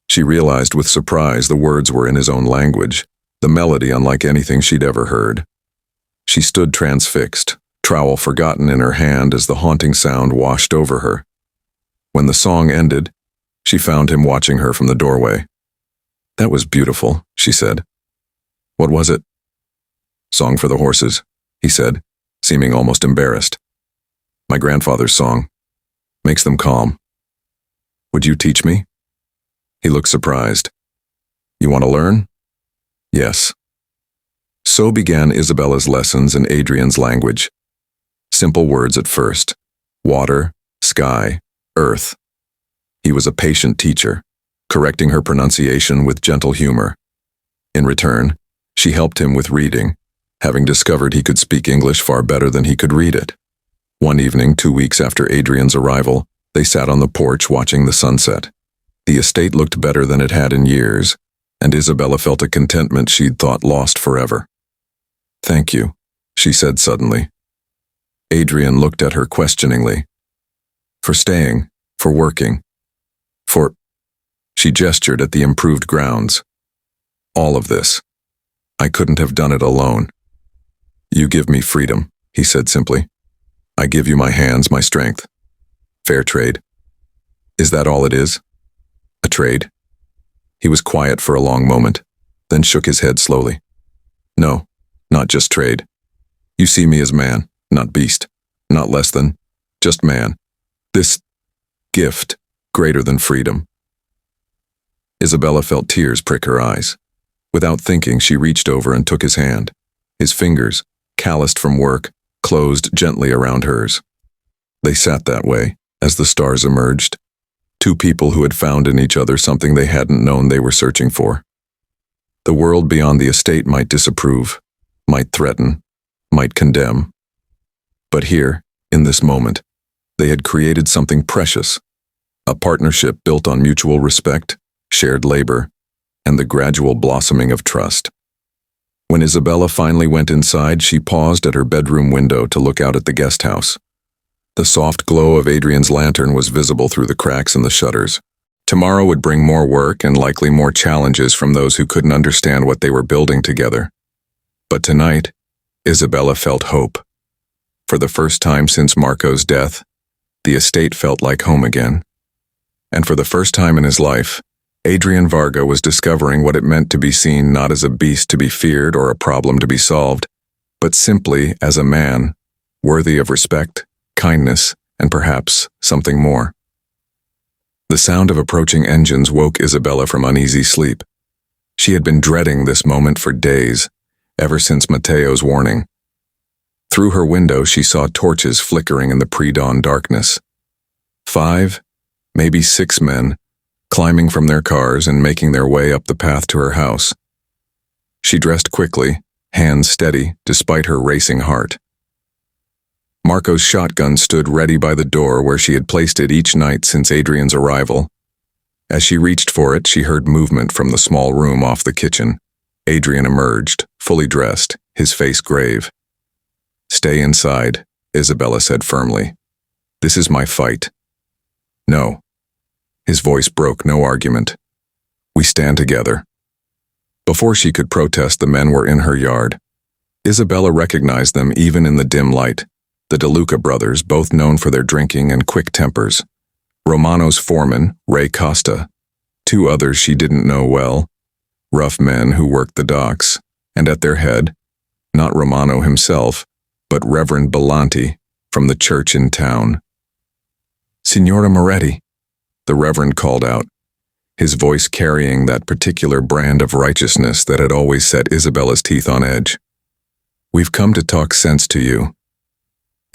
She realized with surprise the words were in his own language, the melody unlike anything she'd ever heard. She stood transfixed, trowel forgotten in her hand as the haunting sound washed over her. When the song ended, she found him watching her from the doorway. "That was beautiful," she said. "What was it?" "Song for the horses," he said, seeming almost embarrassed. "My grandfather's song. Makes them calm." Would you teach me? He looked surprised. You want to learn? Yes. So began Isabella's lessons in Adrian's language. Simple words at first. Water, sky, earth. He was a patient teacher, correcting her pronunciation with gentle humor. In return, she helped him with reading, having discovered he could speak English far better than he could read it. One evening, 2 weeks after Adrian's arrival, they sat on the porch watching the sunset. The estate looked better than it had in years, and Isabella felt a contentment she'd thought lost forever. Thank you, she said suddenly. Adrian looked at her questioningly. For staying, for working, for... She gestured at the improved grounds. All of this. I couldn't have done it alone. You give me freedom, he said simply. I give you my hands, my strength. Fair trade. Is that all it is? A trade? He was quiet for a long moment, then shook his head slowly. No, not just trade. You see me as man, not beast, not less than, just man. This gift, greater than freedom. Isabella felt tears prick her eyes. Without thinking, she reached over and took his hand. His fingers, calloused from work, closed gently around hers. They sat that way, as the stars emerged. Two people who had found in each other something they hadn't known they were searching for. The world beyond the estate might disapprove, might threaten, might condemn. But here, in this moment, they had created something precious. A partnership built on mutual respect, shared labor, and the gradual blossoming of trust. When Isabella finally went inside, she paused at her bedroom window to look out at the guest house. The soft glow of Adrian's lantern was visible through the cracks in the shutters. Tomorrow would bring more work and likely more challenges from those who couldn't understand what they were building together. But tonight, Isabella felt hope. For the first time since Marco's death, the estate felt like home again. And for the first time in his life, Adrian Varga was discovering what it meant to be seen not as a beast to be feared or a problem to be solved, but simply as a man, worthy of respect, kindness, and perhaps something more. The sound of approaching engines woke Isabella from uneasy sleep. She had been dreading this moment for days, ever since Matteo's warning. Through her window, she saw torches flickering in the pre-dawn darkness. 5, maybe 6 men, climbing from their cars and making their way up the path to her house. She dressed quickly, hands steady despite her racing heart. Marco's shotgun stood ready by the door where she had placed it each night since Adrian's arrival. As she reached for it, she heard movement from the small room off the kitchen. Adrian emerged, fully dressed, his face grave. Stay inside, Isabella said firmly. This is my fight. No. His voice broke no argument. We stand together. Before she could protest, the men were in her yard. Isabella recognized them even in the dim light. The De Luca brothers, both known for their drinking and quick tempers. Romano's foreman, Ray Costa. 2 others she didn't know well. Rough men who worked the docks. And at their head, not Romano himself, but Reverend Bellanti from the church in town. Signora Moretti, the Reverend called out, his voice carrying that particular brand of righteousness that had always set Isabella's teeth on edge. We've come to talk sense to you.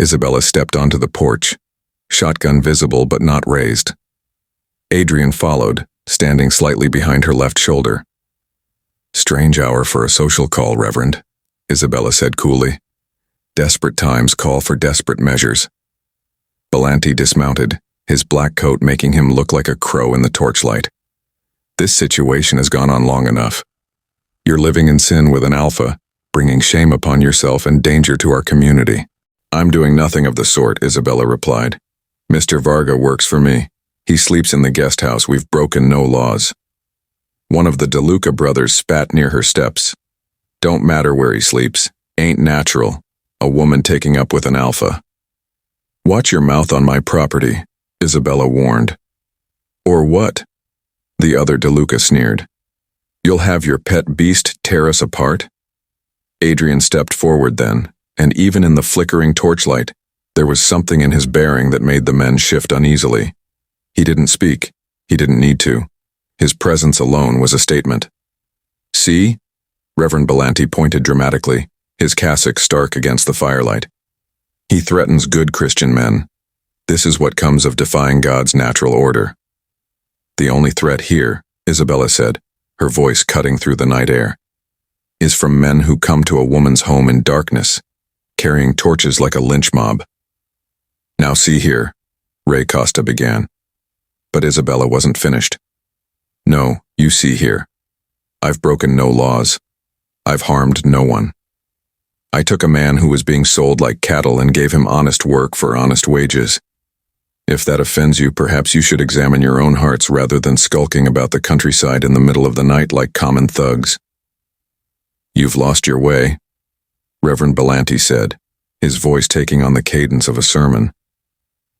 Isabella stepped onto the porch, shotgun visible but not raised. Adrian followed, standing slightly behind her left shoulder. Strange hour for a social call, Reverend, Isabella said coolly. Desperate times call for desperate measures. Bellanti dismounted, his black coat making him look like a crow in the torchlight. This situation has gone on long enough. You're living in sin with an alpha, bringing shame upon yourself and danger to our community. I'm doing nothing of the sort, Isabella replied. Mr. Varga works for me. He sleeps in the guest house. We've broken no laws. One of the De Luca brothers spat near her steps. Don't matter where he sleeps. Ain't natural. A woman taking up with an alpha. Watch your mouth on my property, Isabella warned. Or what? The other De Luca sneered. You'll have your pet beast tear us apart? Adrian stepped forward then, and even in the flickering torchlight, there was something in his bearing that made the men shift uneasily. He didn't speak, He didn't need to. His presence alone was a statement. See? Reverend Bellanti pointed dramatically, his cassock stark against the firelight. He threatens good Christian men. This is what comes of defying God's natural order. The only threat here, Isabella said, her voice cutting through the night air, is from men who come to a woman's home in darkness, carrying torches like a lynch mob. Now see here, Ray Costa began. But Isabella wasn't finished. No, you see here. I've broken no laws. I've harmed no one. I took a man who was being sold like cattle and gave him honest work for honest wages. If that offends you, perhaps you should examine your own hearts rather than skulking about the countryside in the middle of the night like common thugs. You've lost your way, Reverend Bellanti said, his voice taking on the cadence of a sermon.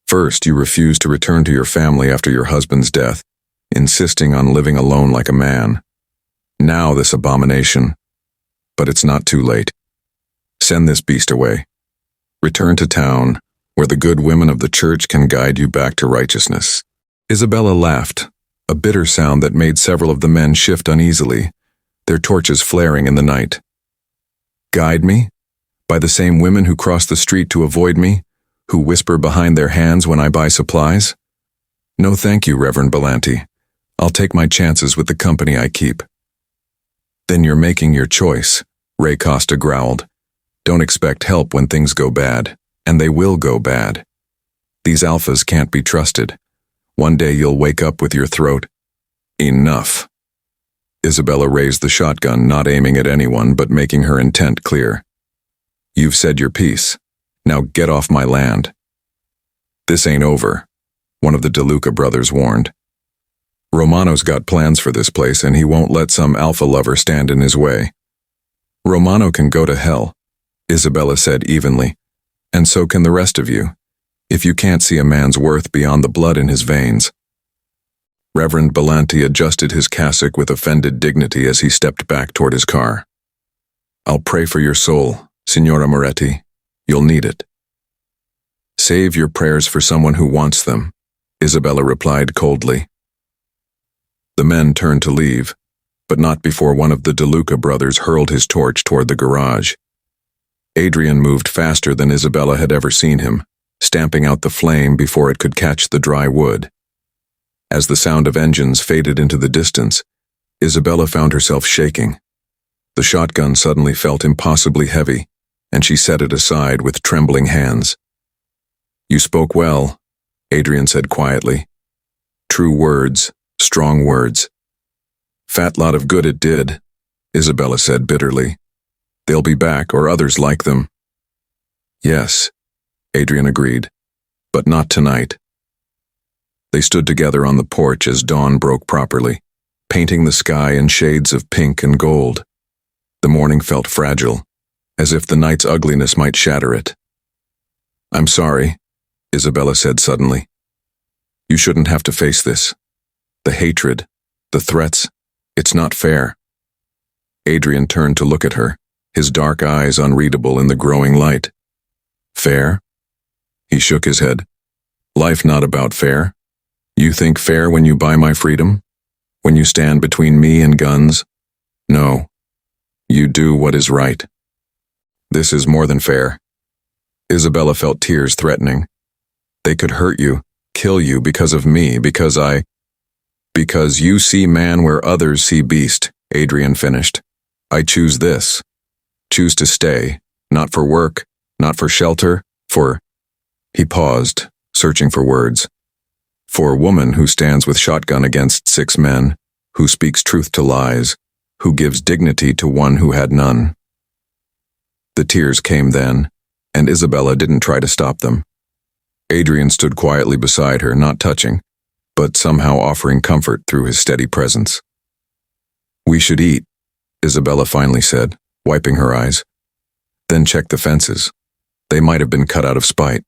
First, you refused to return to your family after your husband's death, insisting on living alone like a man. Now this abomination. But it's not too late. Send this beast away. Return to town, where the good women of the church can guide you back to righteousness. Isabella laughed, a bitter sound that made several of the men shift uneasily, their torches flaring in the night. Guide me? By the same women who cross the street to avoid me, who whisper behind their hands when I buy supplies? No thank you, Reverend Bellanti. I'll take my chances with the company I keep. Then you're making your choice, Ray Costa growled. Don't expect help when things go bad, and they will go bad. These alphas can't be trusted. One day you'll wake up with your throat. Enough. Isabella raised the shotgun, not aiming at anyone, but making her intent clear. You've said your piece. Now get off my land. This ain't over, one of the DeLuca brothers warned. Romano's got plans for this place, and he won't let some alpha lover stand in his way. Romano can go to hell, Isabella said evenly, and so can the rest of you, if you can't see a man's worth beyond the blood in his veins. Reverend Bellanti adjusted his cassock with offended dignity as he stepped back toward his car. I'll pray for your soul, Signora Moretti. You'll need it. Save your prayers for someone who wants them, Isabella replied coldly. The men turned to leave, but not before one of the DeLuca brothers hurled his torch toward the garage. Adrian moved faster than Isabella had ever seen him, stamping out the flame before it could catch the dry wood. As the sound of engines faded into the distance, Isabella found herself shaking. The shotgun suddenly felt impossibly heavy, and she set it aside with trembling hands. You spoke well, Adrian said quietly. True words, strong words. Fat lot of good it did, Isabella said bitterly. They'll be back, or others like them. Yes, Adrian agreed, but not tonight. They stood together on the porch as dawn broke properly, painting the sky in shades of pink and gold. The morning felt fragile, as if the night's ugliness might shatter it. I'm sorry, Isabella said suddenly. You shouldn't have to face this. The hatred, the threats, it's not fair. Adrian turned to look at her, his dark eyes unreadable in the growing light. Fair? He shook his head. Life not about fair. You think fair when you buy my freedom? When you stand between me and guns? No. You do what is right. This is more than fair. Isabella felt tears threatening. They could hurt you, kill you because of me, because you see man where others see beast, Adrian finished. I choose this. Choose to stay, not for work, not for shelter, for... He paused, searching for words. For a woman who stands with shotgun against 6 men, who speaks truth to lies, who gives dignity to one who had none. The tears came then, and Isabella didn't try to stop them. Adrian stood quietly beside her, not touching, but somehow offering comfort through his steady presence. We should eat, Isabella finally said, wiping her eyes. Then check the fences. They might have been cut out of spite.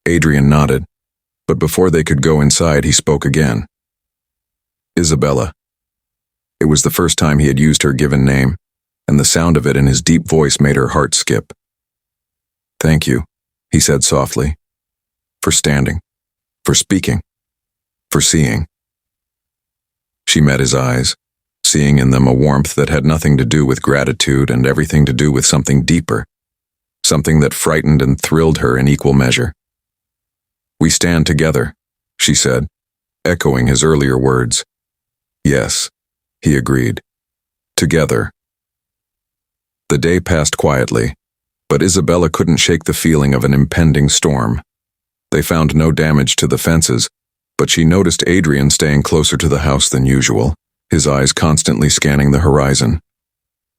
Adrian nodded, but before they could go inside, he spoke again. Isabella. It was the first time he had used her given name, and the sound of it in his deep voice made her heart skip. Thank you, he said softly, for standing, for speaking, for seeing. She met his eyes, seeing in them a warmth that had nothing to do with gratitude and everything to do with something deeper, something that frightened and thrilled her in equal measure. "We stand together," she said, echoing his earlier words. "Yes," he agreed. "Together." The day passed quietly, but Isabella couldn't shake the feeling of an impending storm. They found no damage to the fences, but she noticed Adrian staying closer to the house than usual, his eyes constantly scanning the horizon.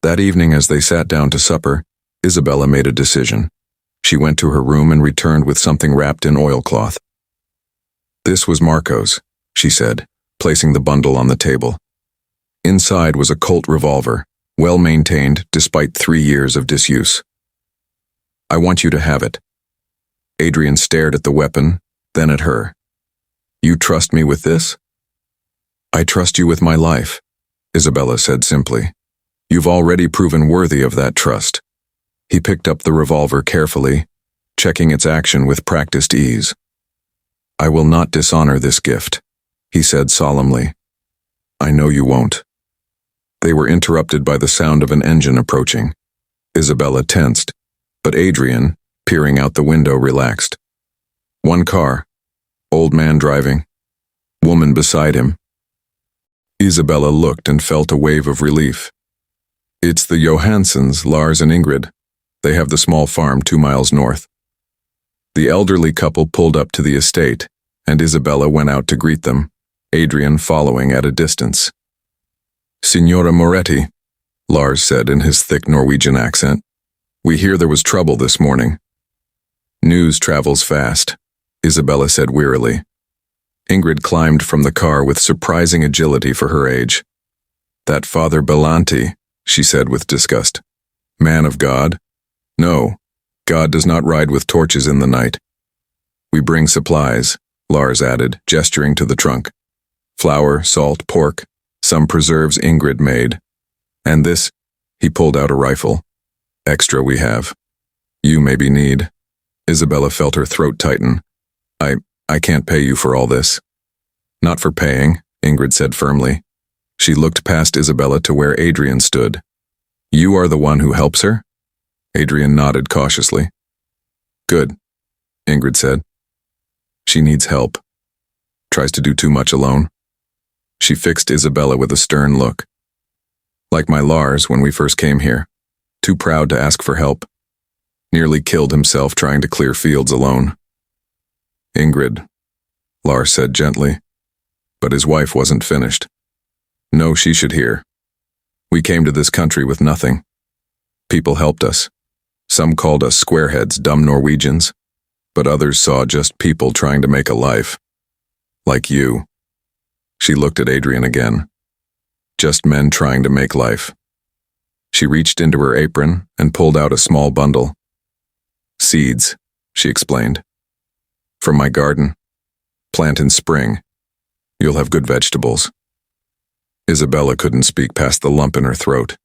That evening, as they sat down to supper, Isabella made a decision. She went to her room and returned with something wrapped in oilcloth. "This was Marco's," she said, placing the bundle on the table. Inside was a Colt revolver, well maintained despite 3 years of disuse. "I want you to have it." Adrian stared at the weapon, then at her. "You trust me with this?" "I trust you with my life," Isabella said simply. "You've already proven worthy of that trust." He picked up the revolver carefully, checking its action with practiced ease. "I will not dishonor this gift," he said solemnly. "I know you won't." They were interrupted by the sound of an engine approaching. Isabella tensed, but Adrian, peering out the window, relaxed. One car. Old man driving. Woman beside him. Isabella looked and felt a wave of relief. "It's the Johanssons, Lars and Ingrid. They have the small farm 2 miles north." The elderly couple pulled up to the estate, and Isabella went out to greet them, Adrian following at a distance. "Signora Moretti," Lars said in his thick Norwegian accent. "We hear there was trouble this morning." "News travels fast," Isabella said wearily. Ingrid climbed from the car with surprising agility for her age. "That Father Bellanti," she said with disgust. "Man of God? No, God does not ride with torches in the night." "We bring supplies," Lars added, gesturing to the trunk. "Flour, salt, pork, some preserves Ingrid made. And this," he pulled out a rifle. "Extra we have. You maybe need." Isabella felt her throat tighten. I can't pay you for all this." "Not for paying," Ingrid said firmly. She looked past Isabella to where Adrian stood. "You are the one who helps her?" Adrian nodded cautiously. "Good," Ingrid said. "She needs help. Tries to do too much alone." She fixed Isabella with a stern look. "Like my Lars when we first came here. Too proud to ask for help. Nearly killed himself trying to clear fields alone." "Ingrid," Lars said gently, but his wife wasn't finished. "No, she should hear. We came to this country with nothing. People helped us. Some called us squareheads, dumb Norwegians, but others saw just people trying to make a life. Like you." She looked at Adrian again. "Just men trying to make life." She reached into her apron and pulled out a small bundle. "Seeds," she explained. "From my garden. Plant in spring. You'll have good vegetables." Isabella couldn't speak past the lump in her throat.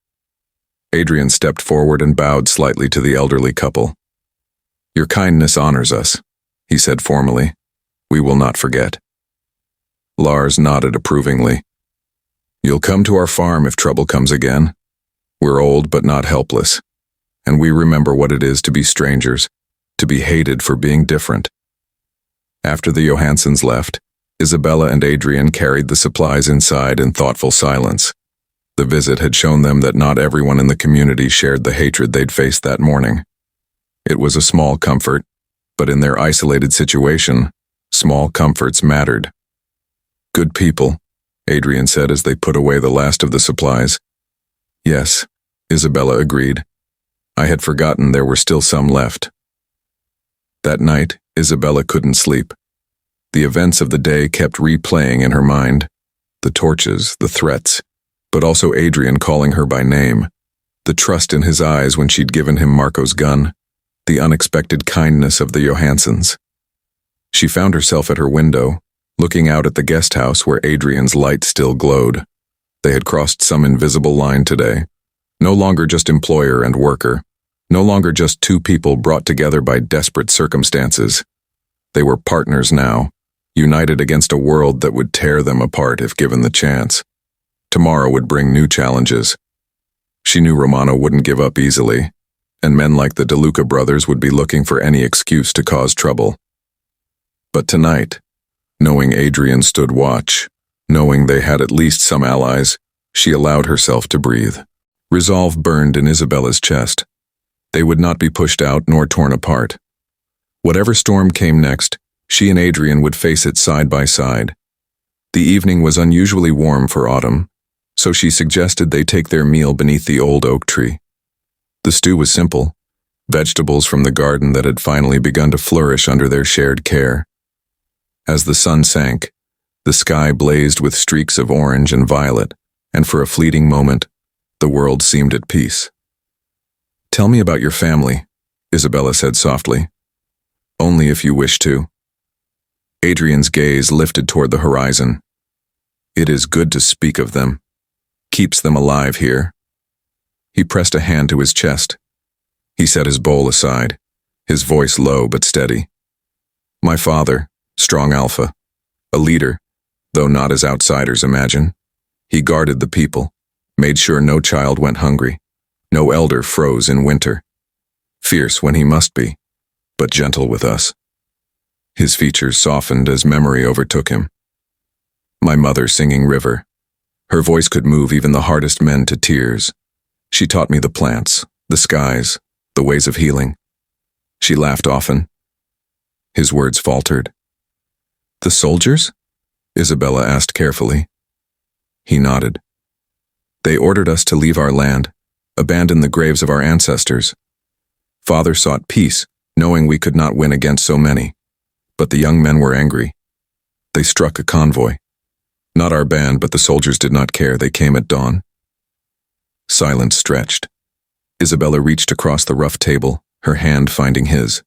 Adrian stepped forward and bowed slightly to the elderly couple. "Your kindness honors us," he said formally. "We will not forget." Lars nodded approvingly. "You'll come to our farm if trouble comes again. We're old but not helpless, and we remember what it is to be strangers, to be hated for being different." After the Johanssons left, Isabella and Adrian carried the supplies inside in thoughtful silence. The visit had shown them that not everyone in the community shared the hatred they'd faced that morning. It was a small comfort, but in their isolated situation, small comforts mattered. "Good people," Adrian said as they put away the last of the supplies. "Yes," Isabella agreed. "I had forgotten there were still some left." That night, Isabella couldn't sleep. The events of the day kept replaying in her mind. The torches, the threats, but also Adrian calling her by name. The trust in his eyes when she'd given him Marco's gun. The unexpected kindness of the Johanssons. She found herself at her window, looking out at the guest house where Adrian's light still glowed. They had crossed some invisible line today. No longer just employer and worker. No longer just two people brought together by desperate circumstances. They were partners now, united against a world that would tear them apart if given the chance. Tomorrow would bring new challenges. She knew Romano wouldn't give up easily, and men like the DeLuca brothers would be looking for any excuse to cause trouble. But tonight, knowing Adrian stood watch, knowing they had at least some allies, she allowed herself to breathe. Resolve burned in Isabella's chest. They would not be pushed out nor torn apart. Whatever storm came next, she and Adrian would face it side by side. The evening was unusually warm for autumn, so she suggested they take their meal beneath the old oak tree. The stew was simple, vegetables from the garden that had finally begun to flourish under their shared care. As the sun sank, the sky blazed with streaks of orange and violet, and for a fleeting moment, the world seemed at peace. "Tell me about your family," Isabella said softly. "Only if you wish to." Adrian's gaze lifted toward the horizon. "It is good to speak of them. Keeps them alive here." He pressed a hand to his chest. He set his bowl aside, his voice low but steady. "My father, strong alpha, a leader, though not as outsiders imagine. He guarded the people, made sure no child went hungry, no elder froze in winter. Fierce when he must be, but gentle with us." His features softened as memory overtook him. "My mother singing river. Her voice could move even the hardest men to tears. She taught me the plants, the skies, the ways of healing. She laughed often." His words faltered. "The soldiers?" Isabella asked carefully. He nodded. "They ordered us to leave our land, abandon the graves of our ancestors. Father sought peace, knowing we could not win against so many. But the young men were angry. They struck a convoy. Not our band, but the soldiers did not care. They came at dawn." Silence stretched. Isabella reached across the rough table, her hand finding his.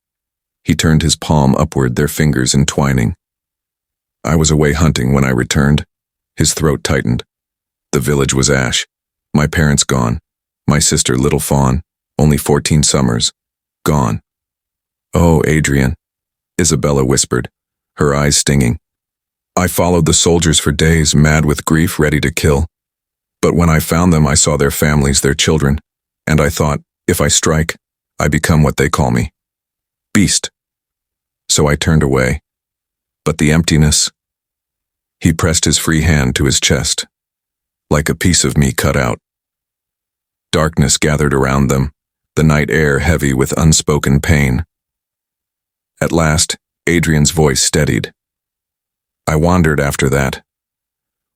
He turned his palm upward, their fingers entwining. "I was away hunting when I returned." His throat tightened. "The village was ash. My parents gone. My sister, little Fawn, only 14 summers. Gone." "Oh, Adrian," Isabella whispered, her eyes stinging. "I followed the soldiers for days, mad with grief, ready to kill. But when I found them, I saw their families, their children, and I thought, if I strike, I become what they call me. Beast. So I turned away. But the emptiness..." He pressed his free hand to his chest. "Like a piece of me cut out." Darkness gathered around them, the night air heavy with unspoken pain. At last, Adrian's voice steadied. "I wandered after that.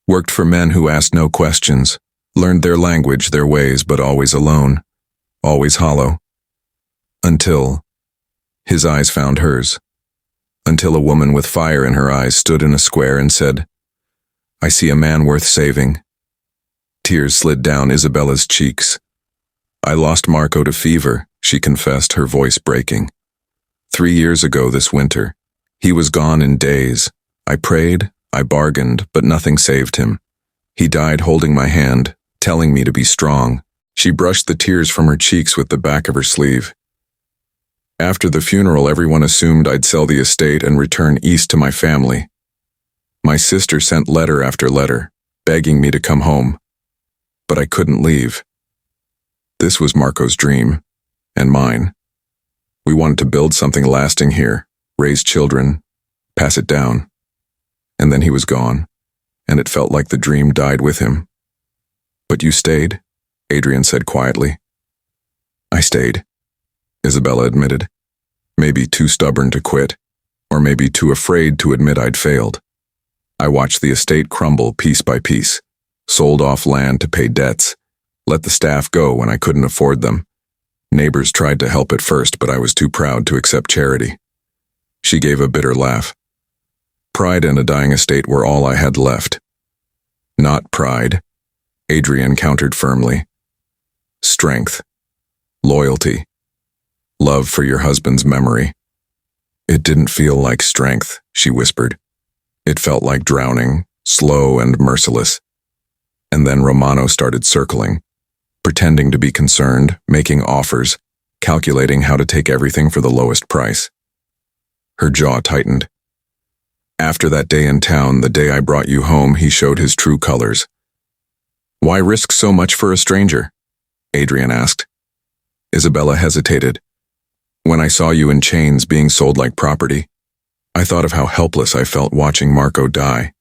Worked for men who asked no questions, learned their language, their ways, but always alone, always hollow. Until..." His eyes found hers. Until a woman with fire in her eyes stood in a square and said, "I see a man worth saving." Tears slid down Isabella's cheeks. "I lost Marco to fever," she confessed, her voice breaking. 3 years ago this winter. He was gone in days. I prayed, I bargained, but nothing saved him. He died holding my hand, telling me to be strong." She brushed the tears from her cheeks with the back of her sleeve. "After the funeral, everyone assumed I'd sell the estate and return east to my family. My sister sent letter after letter, begging me to come home. But I couldn't leave. This was Marco's dream, and mine. We wanted to build something lasting here, raise children, pass it down. And then he was gone, and it felt like the dream died with him." "But you stayed," Adrian said quietly. "I stayed," Isabella admitted. "Maybe too stubborn to quit, or maybe too afraid to admit I'd failed. I watched the estate crumble piece by piece, sold off land to pay debts, let the staff go when I couldn't afford them. Neighbors tried to help at first, but I was too proud to accept charity." She gave a bitter laugh. "Pride and a dying estate were all I had left." "Not pride," Adrian countered firmly. "Strength, loyalty, love for your husband's memory." "It didn't feel like strength," she whispered. "It felt like drowning, slow and merciless." And then Romano started circling, pretending to be concerned, making offers, calculating how to take everything for the lowest price. Her jaw tightened. "After that day in town, the day I brought you home, he showed his true colors. Why risk so much for a stranger? Adrian asked. Isabella hesitated. When I saw you in chains being sold like property, I thought of how helpless I felt watching Marco die,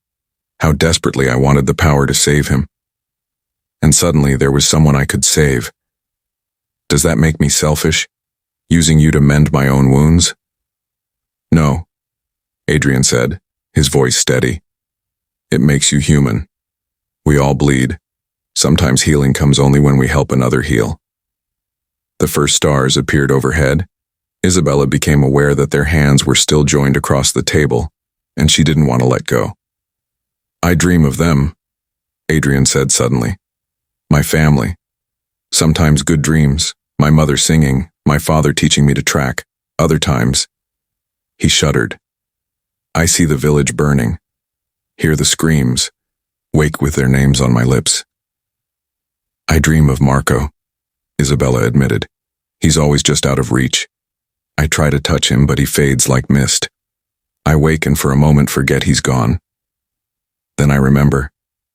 how desperately I wanted the power to save him. And suddenly there was someone I could save. Does that make me selfish, using you to mend my own wounds? No, Adrian said, his voice steady. It makes you human. We all bleed. Sometimes healing comes only when we help another heal. The first stars appeared overhead. Isabella became aware that their hands were still joined across the table, and she didn't want to let go. I dream of them, Adrian said suddenly. My family. Sometimes good dreams, my mother singing, my father teaching me to track. Other times. He shuddered. I see the village burning, hear the screams, wake with their names on my lips. I dream of Marco, Isabella admitted. He's always just out of reach. I try to touch him, but he fades like mist. I wake and for a moment forget he's gone. Then I remember,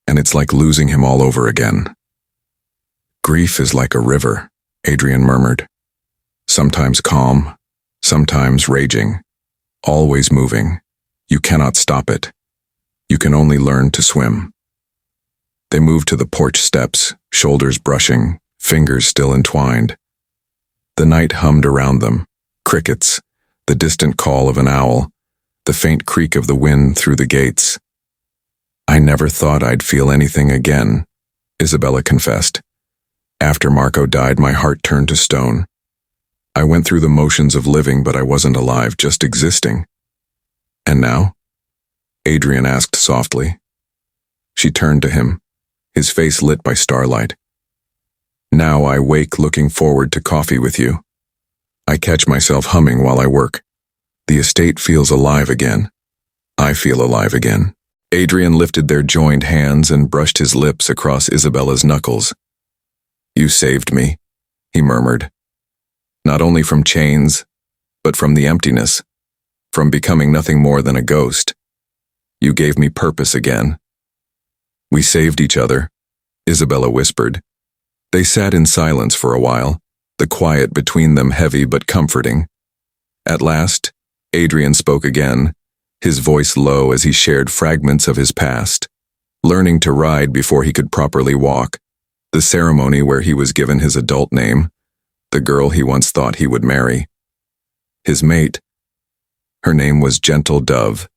and it's like losing him all over again. Grief is like a river, Adrian murmured. Sometimes calm, sometimes raging, always moving. You cannot stop it. You can only learn to swim. They moved to the porch steps, shoulders brushing, fingers still entwined. The night hummed around them, crickets, the distant call of an owl, the faint creak of the wind through the gates. I never thought I'd feel anything again, Isabella confessed. After Marco died, my heart turned to stone. I went through the motions of living, but I wasn't alive, just existing. And now? Adrian asked softly. She turned to him, his face lit by starlight. Now I wake looking forward to coffee with you. I catch myself humming while I work. The estate feels alive again. I feel alive again. Adrian lifted their joined hands and brushed his lips across Isabella's knuckles. You saved me, he murmured. Not only from chains, but from the emptiness, from becoming nothing more than a ghost. You gave me purpose again. We saved each other, Isabella whispered. They sat in silence for a while, the quiet between them heavy but comforting. At last, Adrian spoke again, his voice low as he shared fragments of his past, learning to ride before he could properly walk, the ceremony where he was given his adult name, the girl he once thought he would marry. His mate. Her name was Gentle Dove,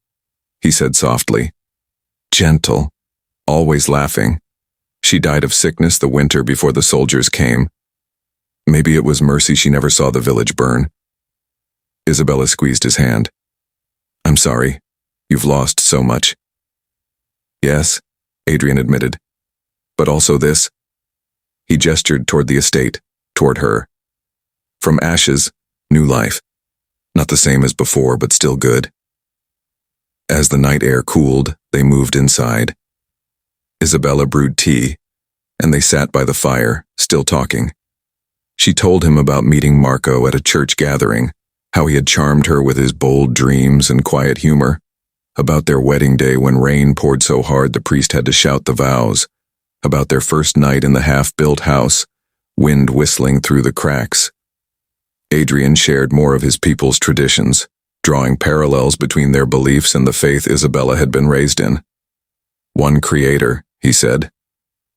he said softly. Gentle, always laughing. She died of sickness the winter before the soldiers came. Maybe it was mercy she never saw the village burn. Isabella squeezed his hand. I'm sorry. You've lost so much. Yes, Adrian admitted. But also this. He gestured toward the estate, toward her. From ashes, new life. Not the same as before, but still good. As the night air cooled, they moved inside. Isabella brewed tea, and they sat by the fire, still talking. She told him about meeting Marco at a church gathering, how he had charmed her with his bold dreams and quiet humor, about their wedding day when rain poured so hard the priest had to shout the vows, about their first night in the half-built house, wind whistling through the cracks. Adrian shared more of his people's traditions, drawing parallels between their beliefs and the faith Isabella had been raised in. One creator, he said.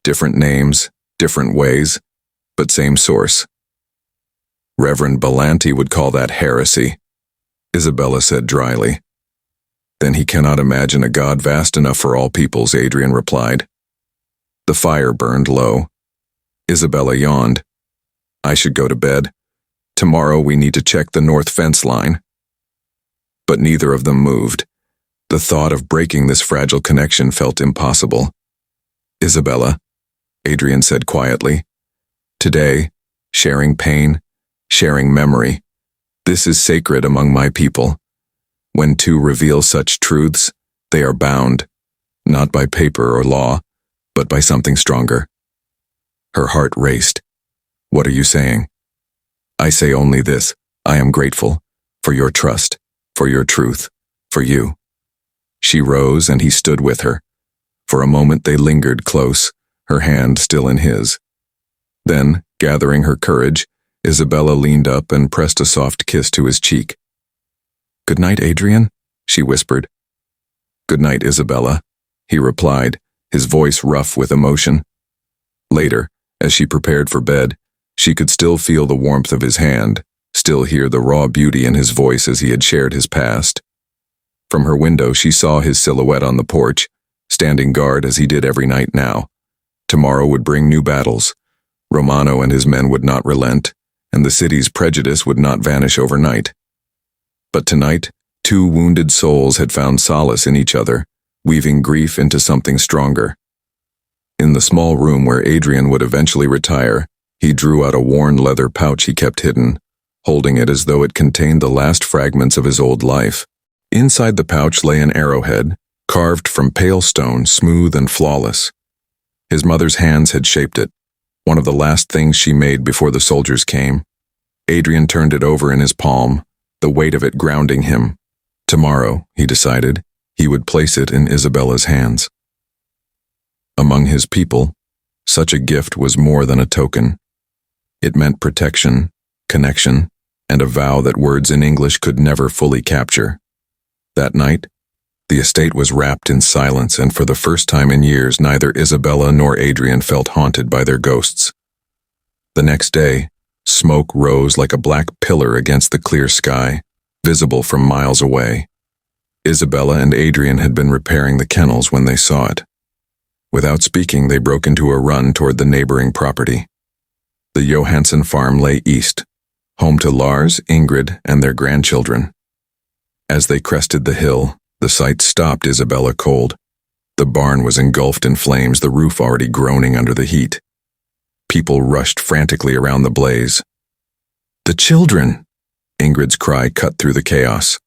Different names, different ways, but same source. Reverend Bellanti would call that heresy, Isabella said dryly. Then he cannot imagine a God vast enough for all peoples, Adrian replied. The fire burned low. Isabella yawned. I should go to bed. Tomorrow we need to check the north fence line. But neither of them moved. The thought of breaking this fragile connection felt impossible. Isabella, Adrian said quietly. Today, sharing pain, sharing memory. This is sacred among my people. When two reveal such truths, they are bound, not by paper or law, but by something stronger. Her heart raced. What are you saying? I say only this. I am grateful for your trust, for your truth, for you. She rose and he stood with her. For a moment they lingered close, her hand still in his. Then, gathering her courage, Isabella leaned up and pressed a soft kiss to his cheek. "Good night, Adrian," she whispered. "Good night, Isabella," he replied, his voice rough with emotion. Later, as she prepared for bed, she could still feel the warmth of his hand, still hear the raw beauty in his voice as he had shared his past. From her window she saw his silhouette on the porch, standing guard as he did every night now. Tomorrow would bring new battles. Romano and his men would not relent, and the city's prejudice would not vanish overnight. But tonight, two wounded souls had found solace in each other, weaving grief into something stronger. In the small room where Adrian would eventually retire, he drew out a worn leather pouch he kept hidden, holding it as though it contained the last fragments of his old life. Inside the pouch lay an arrowhead, carved from pale stone, smooth and flawless. His mother's hands had shaped it, one of the last things she made before the soldiers came. Adrian turned it over in his palm, the weight of it grounding him. Tomorrow, he decided, he would place it in Isabella's hands. Among his people, such a gift was more than a token. It meant protection, connection, and a vow that words in English could never fully capture. That night, the estate was wrapped in silence, and for the first time in years neither Isabella nor Adrian felt haunted by their ghosts. The next day, smoke rose like a black pillar against the clear sky, visible from miles away. Isabella and Adrian had been repairing the kennels when they saw it. Without speaking, they broke into a run toward the neighboring property. The Johansson farm lay east, home to Lars, Ingrid, and their grandchildren. As they crested the hill, the sight stopped Isabella cold. The barn was engulfed in flames, the roof already groaning under the heat. People rushed frantically around the blaze. "The children!" Ingrid's cry cut through the chaos.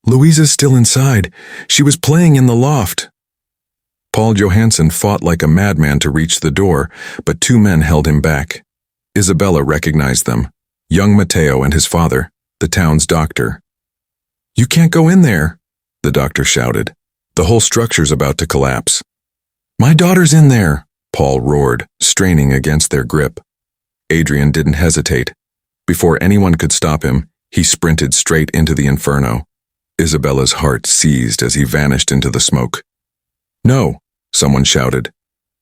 "Louisa's still inside. She was playing in the loft." Paul Johansson fought like a madman to reach the door, but two men held him back. Isabella recognized them, young Matteo and his father, the town's doctor. "You can't go in there," the doctor shouted. "The whole structure's about to collapse." "My daughter's in there," Paul roared, straining against their grip. Adrian didn't hesitate. Before anyone could stop him, he sprinted straight into the inferno. Isabella's heart seized as he vanished into the smoke. "No," someone shouted.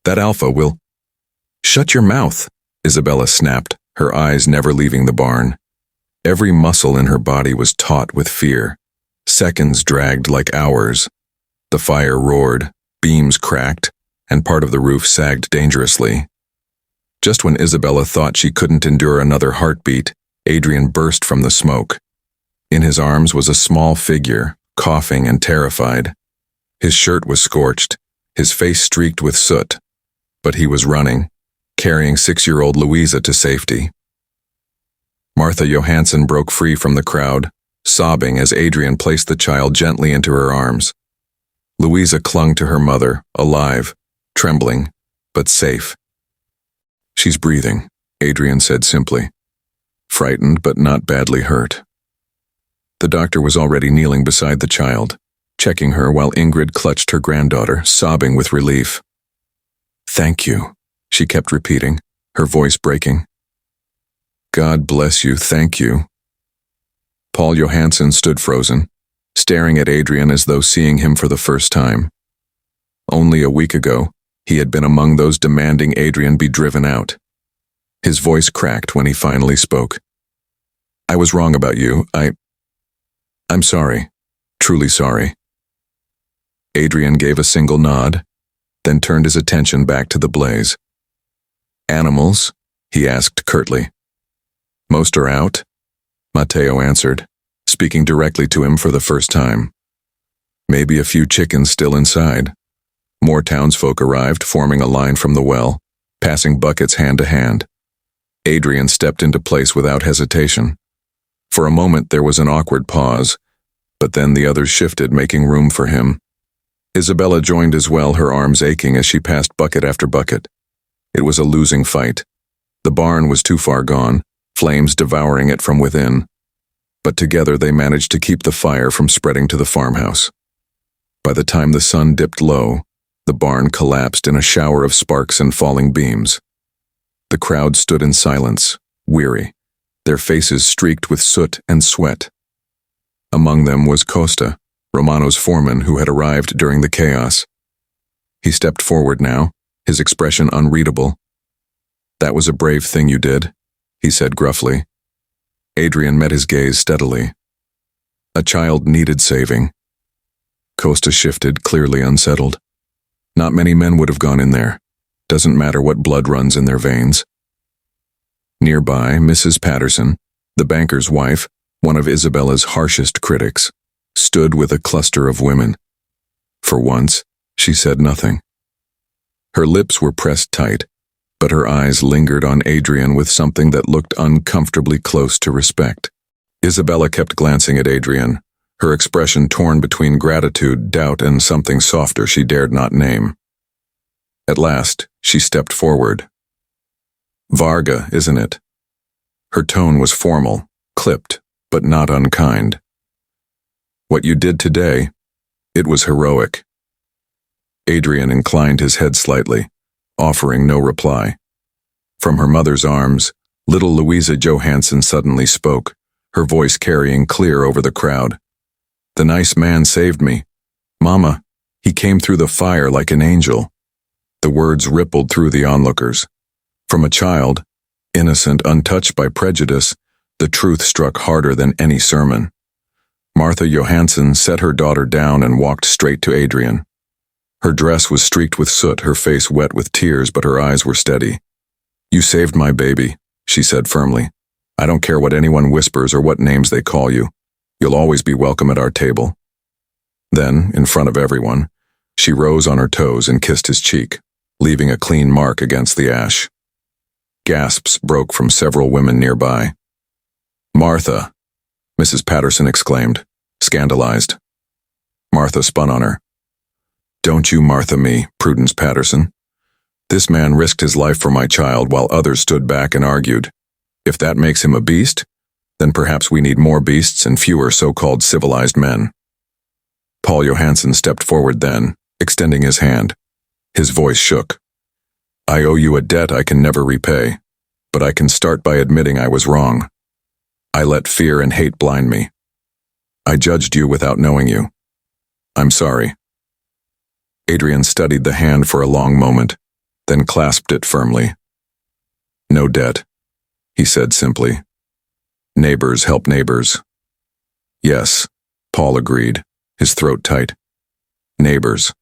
"That alpha will—" "Shut your mouth," Isabella snapped, her eyes never leaving the barn. Every muscle in her body was taut with fear. Seconds dragged like hours. The fire roared, beams cracked, and part of the roof sagged dangerously. Just when Isabella thought she couldn't endure another heartbeat, Adrian burst from the smoke. In his arms was a small figure, coughing and terrified. His shirt was scorched, his face streaked with soot, but he was running, carrying 6-year-old Louisa to safety. Martha Johansson broke free from the crowd, sobbing as Adrian placed the child gently into her arms. Louisa clung to her mother, alive, trembling, but safe. "She's breathing," Adrian said simply. Frightened but not badly hurt. The doctor was already kneeling beside the child, checking her while Ingrid clutched her granddaughter, sobbing with relief. "Thank you," she kept repeating, her voice breaking. "God bless you, thank you." Paul Johansson stood frozen, staring at Adrian as though seeing him for the first time. Only a week ago, he had been among those demanding Adrian be driven out. His voice cracked when he finally spoke. "I was wrong about you. I'm sorry. Truly sorry." Adrian gave a single nod, then turned his attention back to the blaze. "Animals?" he asked curtly. "Most are out," Matteo answered, speaking directly to him for the first time. "Maybe a few chickens still inside." More townsfolk arrived, forming a line from the well, passing buckets hand to hand. Adrian stepped into place without hesitation. For a moment there was an awkward pause, but then the others shifted, making room for him. Isabella joined as well, her arms aching as she passed bucket after bucket. It was a losing fight. The barn was too far gone, flames devouring it from within. But together they managed to keep the fire from spreading to the farmhouse. By the time the sun dipped low, The barn collapsed in a shower of sparks and falling beams. The crowd stood in silence, weary, their faces streaked with soot and sweat. Among them was Costa, Romano's foreman, who had arrived during the chaos. He stepped forward now, his expression unreadable. "That was a brave thing you did," he said gruffly. Adrian met his gaze steadily. A child needed saving. Costa shifted, clearly unsettled. Not many men would have gone in there. Doesn't matter what blood runs in their veins. Nearby, Mrs. Patterson, the banker's wife, one of Isabella's harshest critics, stood with a cluster of women. For once, she said nothing. Her lips were pressed tight, but her eyes lingered on Adrian with something that looked uncomfortably close to respect. Isabella kept glancing at Adrian, her expression torn between gratitude, doubt, and something softer she dared not name. At last, she stepped forward. "Varga, isn't it?" Her tone was formal, clipped, but not unkind. "What you did today, it was heroic." Adrian inclined his head slightly, offering no reply. From her mother's arms, little Louisa Johansson suddenly spoke, her voice carrying clear over the crowd. "The nice man saved me. Mama, he came through the fire like an angel." The words rippled through the onlookers. From a child, innocent, untouched by prejudice, the truth struck harder than any sermon. Martha Johansson set her daughter down and walked straight to Adrian. Her dress was streaked with soot, her face wet with tears, but her eyes were steady. "You saved my baby," she said firmly. "I don't care what anyone whispers or what names they call you. You'll always be welcome at our table." Then, in front of everyone, she rose on her toes and kissed his cheek, leaving a clean mark against the ash. Gasps broke from several women nearby. "Martha!" Mrs. Patterson exclaimed, scandalized. Martha spun on her. "Don't you Martha me, Prudence Patterson. This man risked his life for my child while others stood back and argued. If that makes him a beast, then perhaps we need more beasts and fewer so-called civilized men." Paul Johansson stepped forward then, extending his hand. His voice shook. "I owe you a debt I can never repay, but I can start by admitting I was wrong. I let fear and hate blind me. I judged you without knowing you. I'm sorry." Adrian studied the hand for a long moment, then clasped it firmly. "No debt," he said simply. "Neighbors help neighbors." "Yes," Paul agreed, his throat tight. "Neighbors."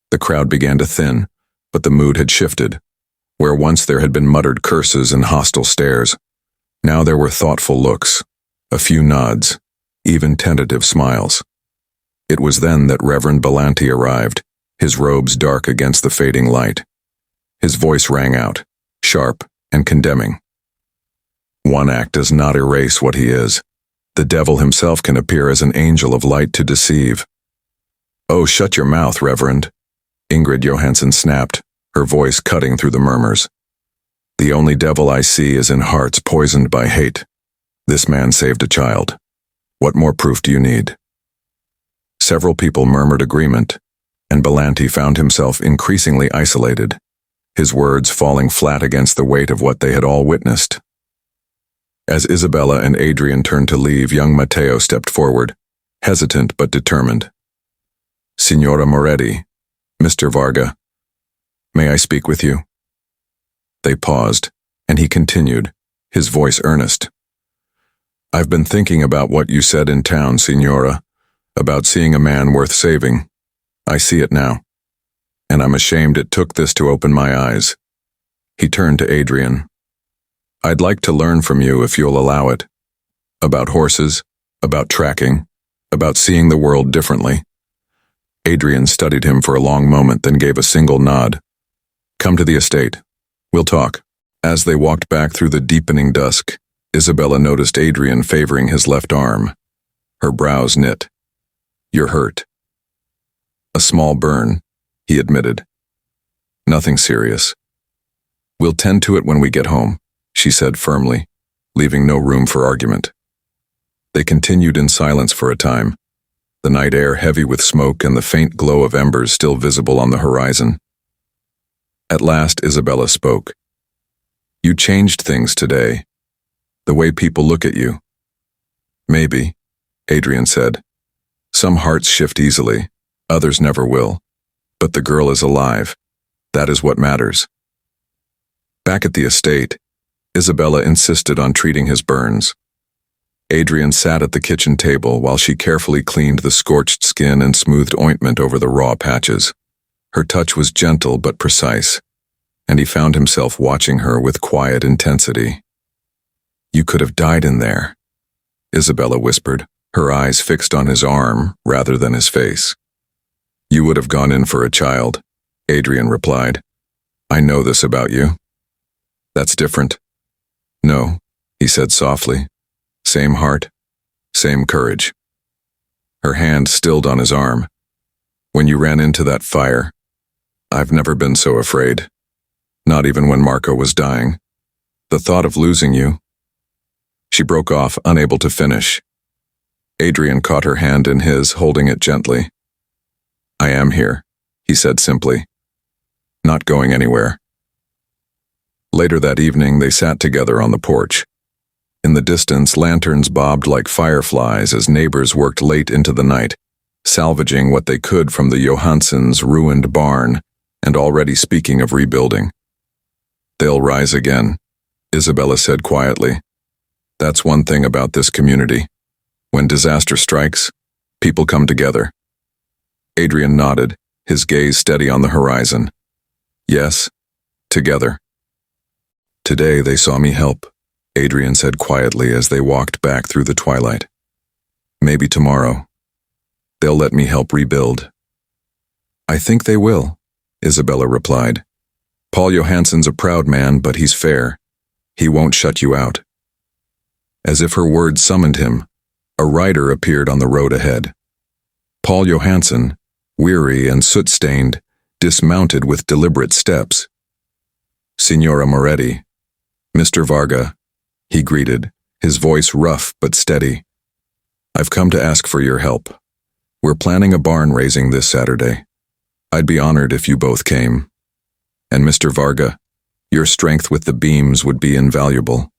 The crowd began to thin, but the mood had shifted. Where once there had been muttered curses and hostile stares, now there were thoughtful looks, a few nods, even tentative smiles. It was then that Reverend Bellanti arrived, his robes dark against the fading light. His voice rang out, sharp and condemning. "One act does not erase what he is. The devil himself can appear as an angel of light to deceive." "Oh, shut your mouth, Reverend," Ingrid Johansson snapped, her voice cutting through the murmurs. "The only devil I see is in hearts poisoned by hate. This man saved a child. What more proof do you need?" Several people murmured agreement, and Bellanti found himself increasingly isolated, his words falling flat against the weight of what they had all witnessed. As Isabella and Adrian turned to leave, young Matteo stepped forward, hesitant but determined. "Signora Moretti, Mr. Varga, may I speak with you?" They paused, and he continued, his voice earnest. "I've been thinking about what you said in town, Signora, about seeing a man worth saving. I see it now, and I'm ashamed it took this to open my eyes." He turned to Adrian. "I'd like to learn from you if you'll allow it. About horses, about tracking, about seeing the world differently." Adrian studied him for a long moment, then gave a single nod. "Come to the estate. We'll talk." As they walked back through the deepening dusk, Isabella noticed Adrian favoring his left arm. Her brows knit. "You're hurt." "A small burn," he admitted. "Nothing serious." "We'll tend to it when we get home," she said firmly, leaving no room for argument. They continued in silence for a time, the night air heavy with smoke and the faint glow of embers still visible on the horizon. At last Isabella spoke. "You changed things today. The way people look at you." "Maybe," Adrian said. "Some hearts shift easily, others never will. But the girl is alive. That is what matters." Back at the estate, Isabella insisted on treating his burns. Adrian sat at the kitchen table while she carefully cleaned the scorched skin and smoothed ointment over the raw patches. Her touch was gentle but precise, and he found himself watching her with quiet intensity. "You could have died in there," Isabella whispered, her eyes fixed on his arm rather than his face. "You would have gone in for a child," Adrian replied. "I know this about you." "That's different." "No," he said softly. "Same heart, same courage." Her hand stilled on his arm. "When you ran into that fire, I've never been so afraid. Not even when Marco was dying. The thought of losing you." She broke off, unable to finish. Adrian caught her hand in his, holding it gently. "I am here," he said simply. "Not going anywhere." Later that evening, they sat together on the porch. In the distance, lanterns bobbed like fireflies as neighbors worked late into the night, salvaging what they could from the Johanssons' ruined barn and already speaking of rebuilding. "They'll rise again," Isabella said quietly. "That's one thing about this community. When disaster strikes, people come together." Adrian nodded, his gaze steady on the horizon. "Yes, together." "Today they saw me help," Adrian said quietly as they walked back through the twilight. "Maybe tomorrow. They'll let me help rebuild." "I think they will," Isabella replied. "Paul Johansson's a proud man, but he's fair. He won't shut you out." As if her words summoned him, a rider appeared on the road ahead. Paul Johansson, weary and soot-stained, dismounted with deliberate steps. "Signora Moretti." "Mr. Varga," he greeted, his voice rough but steady. "I've come to ask for your help. We're planning a barn raising this Saturday. I'd be honored if you both came. And Mr. Varga, your strength with the beams would be invaluable.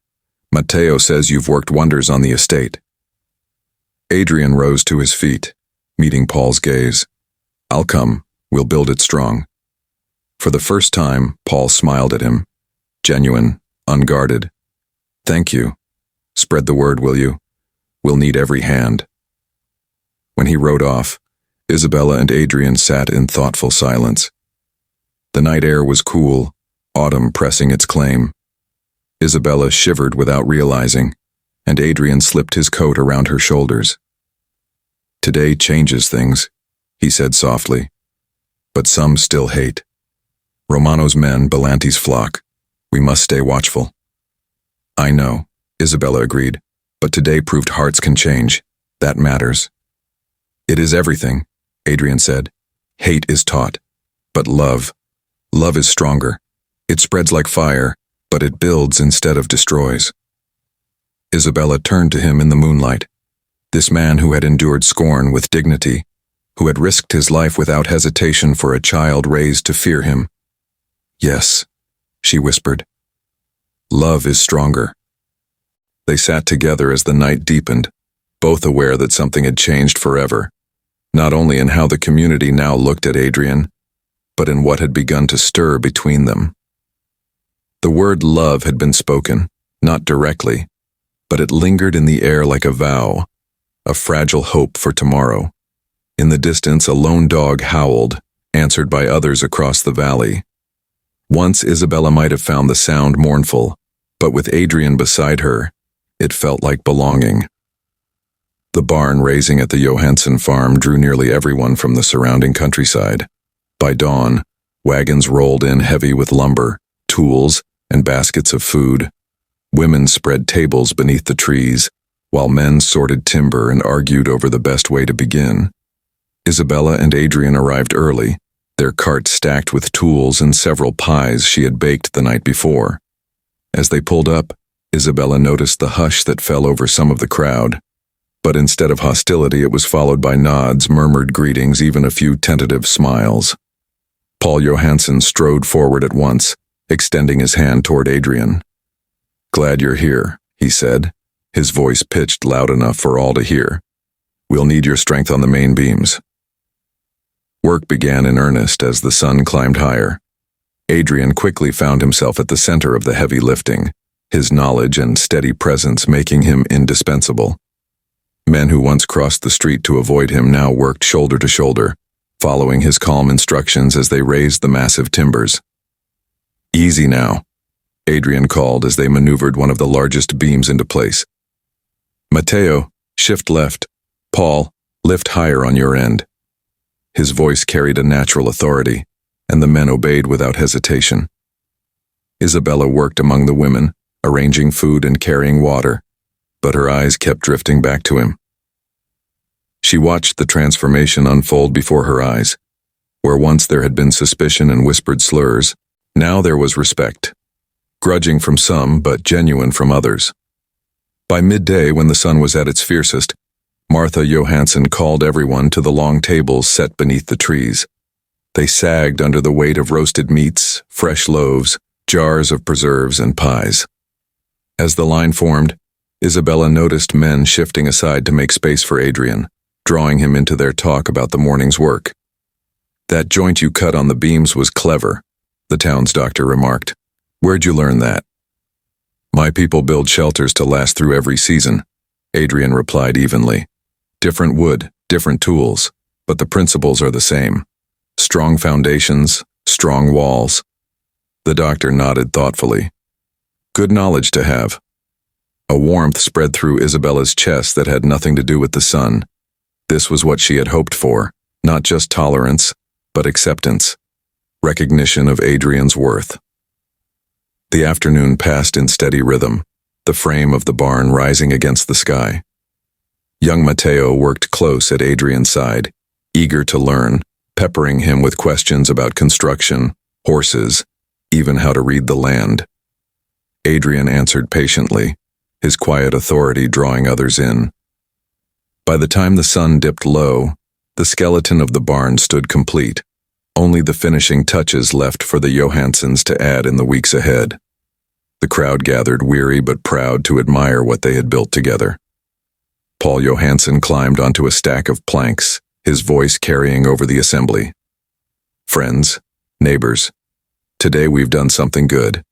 Matteo says you've worked wonders on the estate." Adrian rose to his feet, meeting Paul's gaze. "I'll come. We'll build it strong." For the first time, Paul smiled at him, genuine, unguarded. "Thank you. Spread the word, will you? We'll need every hand." When he rode off, Isabella and Adrian sat in thoughtful silence. The night air was cool, autumn pressing its claim. Isabella shivered without realizing, and Adrian slipped his coat around her shoulders. "Today changes things," he said softly. "But some still hate. Romano's men, Bellanti's flock. We must stay watchful." "I know," Isabella agreed, "but today proved hearts can change. That matters." "It is everything," Adrian said. "Hate is taught, but love is stronger. It spreads like fire, but it builds instead of destroys." Isabella turned to him in the moonlight, this man who had endured scorn with dignity, who had risked his life without hesitation for a child raised to fear him. "Yes," she whispered. "Love is stronger." They sat together as the night deepened, both aware that something had changed forever, not only in how the community now looked at Adrian, but in what had begun to stir between them. The word love had been spoken, not directly, but it lingered in the air like a vow, a fragile hope for tomorrow. In the distance, a lone dog howled, answered by others across the valley. Once Isabella might have found the sound mournful, but with Adrian beside her, it felt like belonging. The barn raising at the Johansson farm drew nearly everyone from the surrounding countryside. By dawn, wagons rolled in heavy with lumber, tools, and baskets of food. Women spread tables beneath the trees, while men sorted timber and argued over the best way to begin. Isabella and Adrian arrived early, their cart stacked with tools and several pies she had baked the night before. As they pulled up, Isabella noticed the hush that fell over some of the crowd. But instead of hostility, it was followed by nods, murmured greetings, even a few tentative smiles. Paul Johansson strode forward at once, extending his hand toward Adrian. "Glad you're here," he said, his voice pitched loud enough for all to hear. "We'll need your strength on the main beams." Work began in earnest as the sun climbed higher. Adrian quickly found himself at the center of the heavy lifting, his knowledge and steady presence making him indispensable. Men who once crossed the street to avoid him now worked shoulder to shoulder, following his calm instructions as they raised the massive timbers. "Easy now," Adrian called as they maneuvered one of the largest beams into place. "Matteo, shift left. Paul, lift higher on your end." His voice carried a natural authority, and the men obeyed without hesitation. Isabella worked among the women, arranging food and carrying water, but her eyes kept drifting back to him. She watched the transformation unfold before her eyes. Where once there had been suspicion and whispered slurs, now there was respect. Grudging from some, but genuine from others. By midday, when the sun was at its fiercest, Martha Johansson called everyone to the long tables set beneath the trees. They sagged under the weight of roasted meats, fresh loaves, jars of preserves, and pies. As the line formed, Isabella noticed men shifting aside to make space for Adrian, drawing him into their talk about the morning's work. "That joint you cut on the beams was clever," the town's doctor remarked. "Where'd you learn that?" "My people build shelters to last through every season," Adrian replied evenly. "Different wood, different tools, but the principles are the same. Strong foundations, strong walls." The doctor nodded thoughtfully. "Good knowledge to have." A warmth spread through Isabella's chest that had nothing to do with the sun. This was what she had hoped for, not just tolerance, but acceptance. Recognition of Adrian's worth. The afternoon passed in steady rhythm, the frame of the barn rising against the sky. Young Matteo worked close at Adrian's side, eager to learn, peppering him with questions about construction, horses, even how to read the land. Adrian answered patiently, his quiet authority drawing others in. By the time the sun dipped low, the skeleton of the barn stood complete, only the finishing touches left for the Johanssons to add in the weeks ahead. The crowd gathered, weary but proud to admire what they had built together. Paul Johansson climbed onto a stack of planks, his voice carrying over the assembly. "Friends, neighbors, today we've done something good.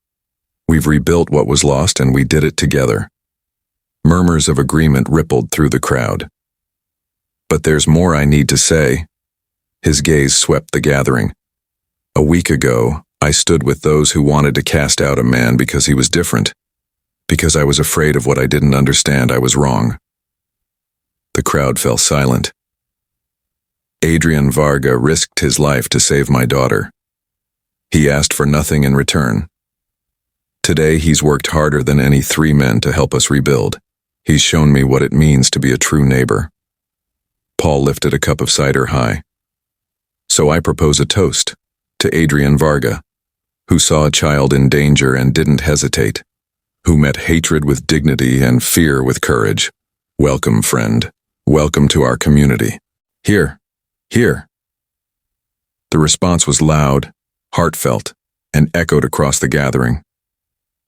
We've rebuilt what was lost and we did it together." Murmurs of agreement rippled through the crowd. "But there's more I need to say." His gaze swept the gathering. "A week ago, I stood with those who wanted to cast out a man because he was different. Because I was afraid of what I didn't understand, I was wrong." The crowd fell silent. "Adrian Varga risked his life to save my daughter. He asked for nothing in return. Today he's worked harder than any 3 men to help us rebuild. He's shown me what it means to be a true neighbor." Paul lifted a cup of cider high. "So I propose a toast to Adrian Varga, who saw a child in danger and didn't hesitate, who met hatred with dignity and fear with courage. Welcome, friend. Welcome to our community. Here, here." The response was loud, heartfelt, and echoed across the gathering.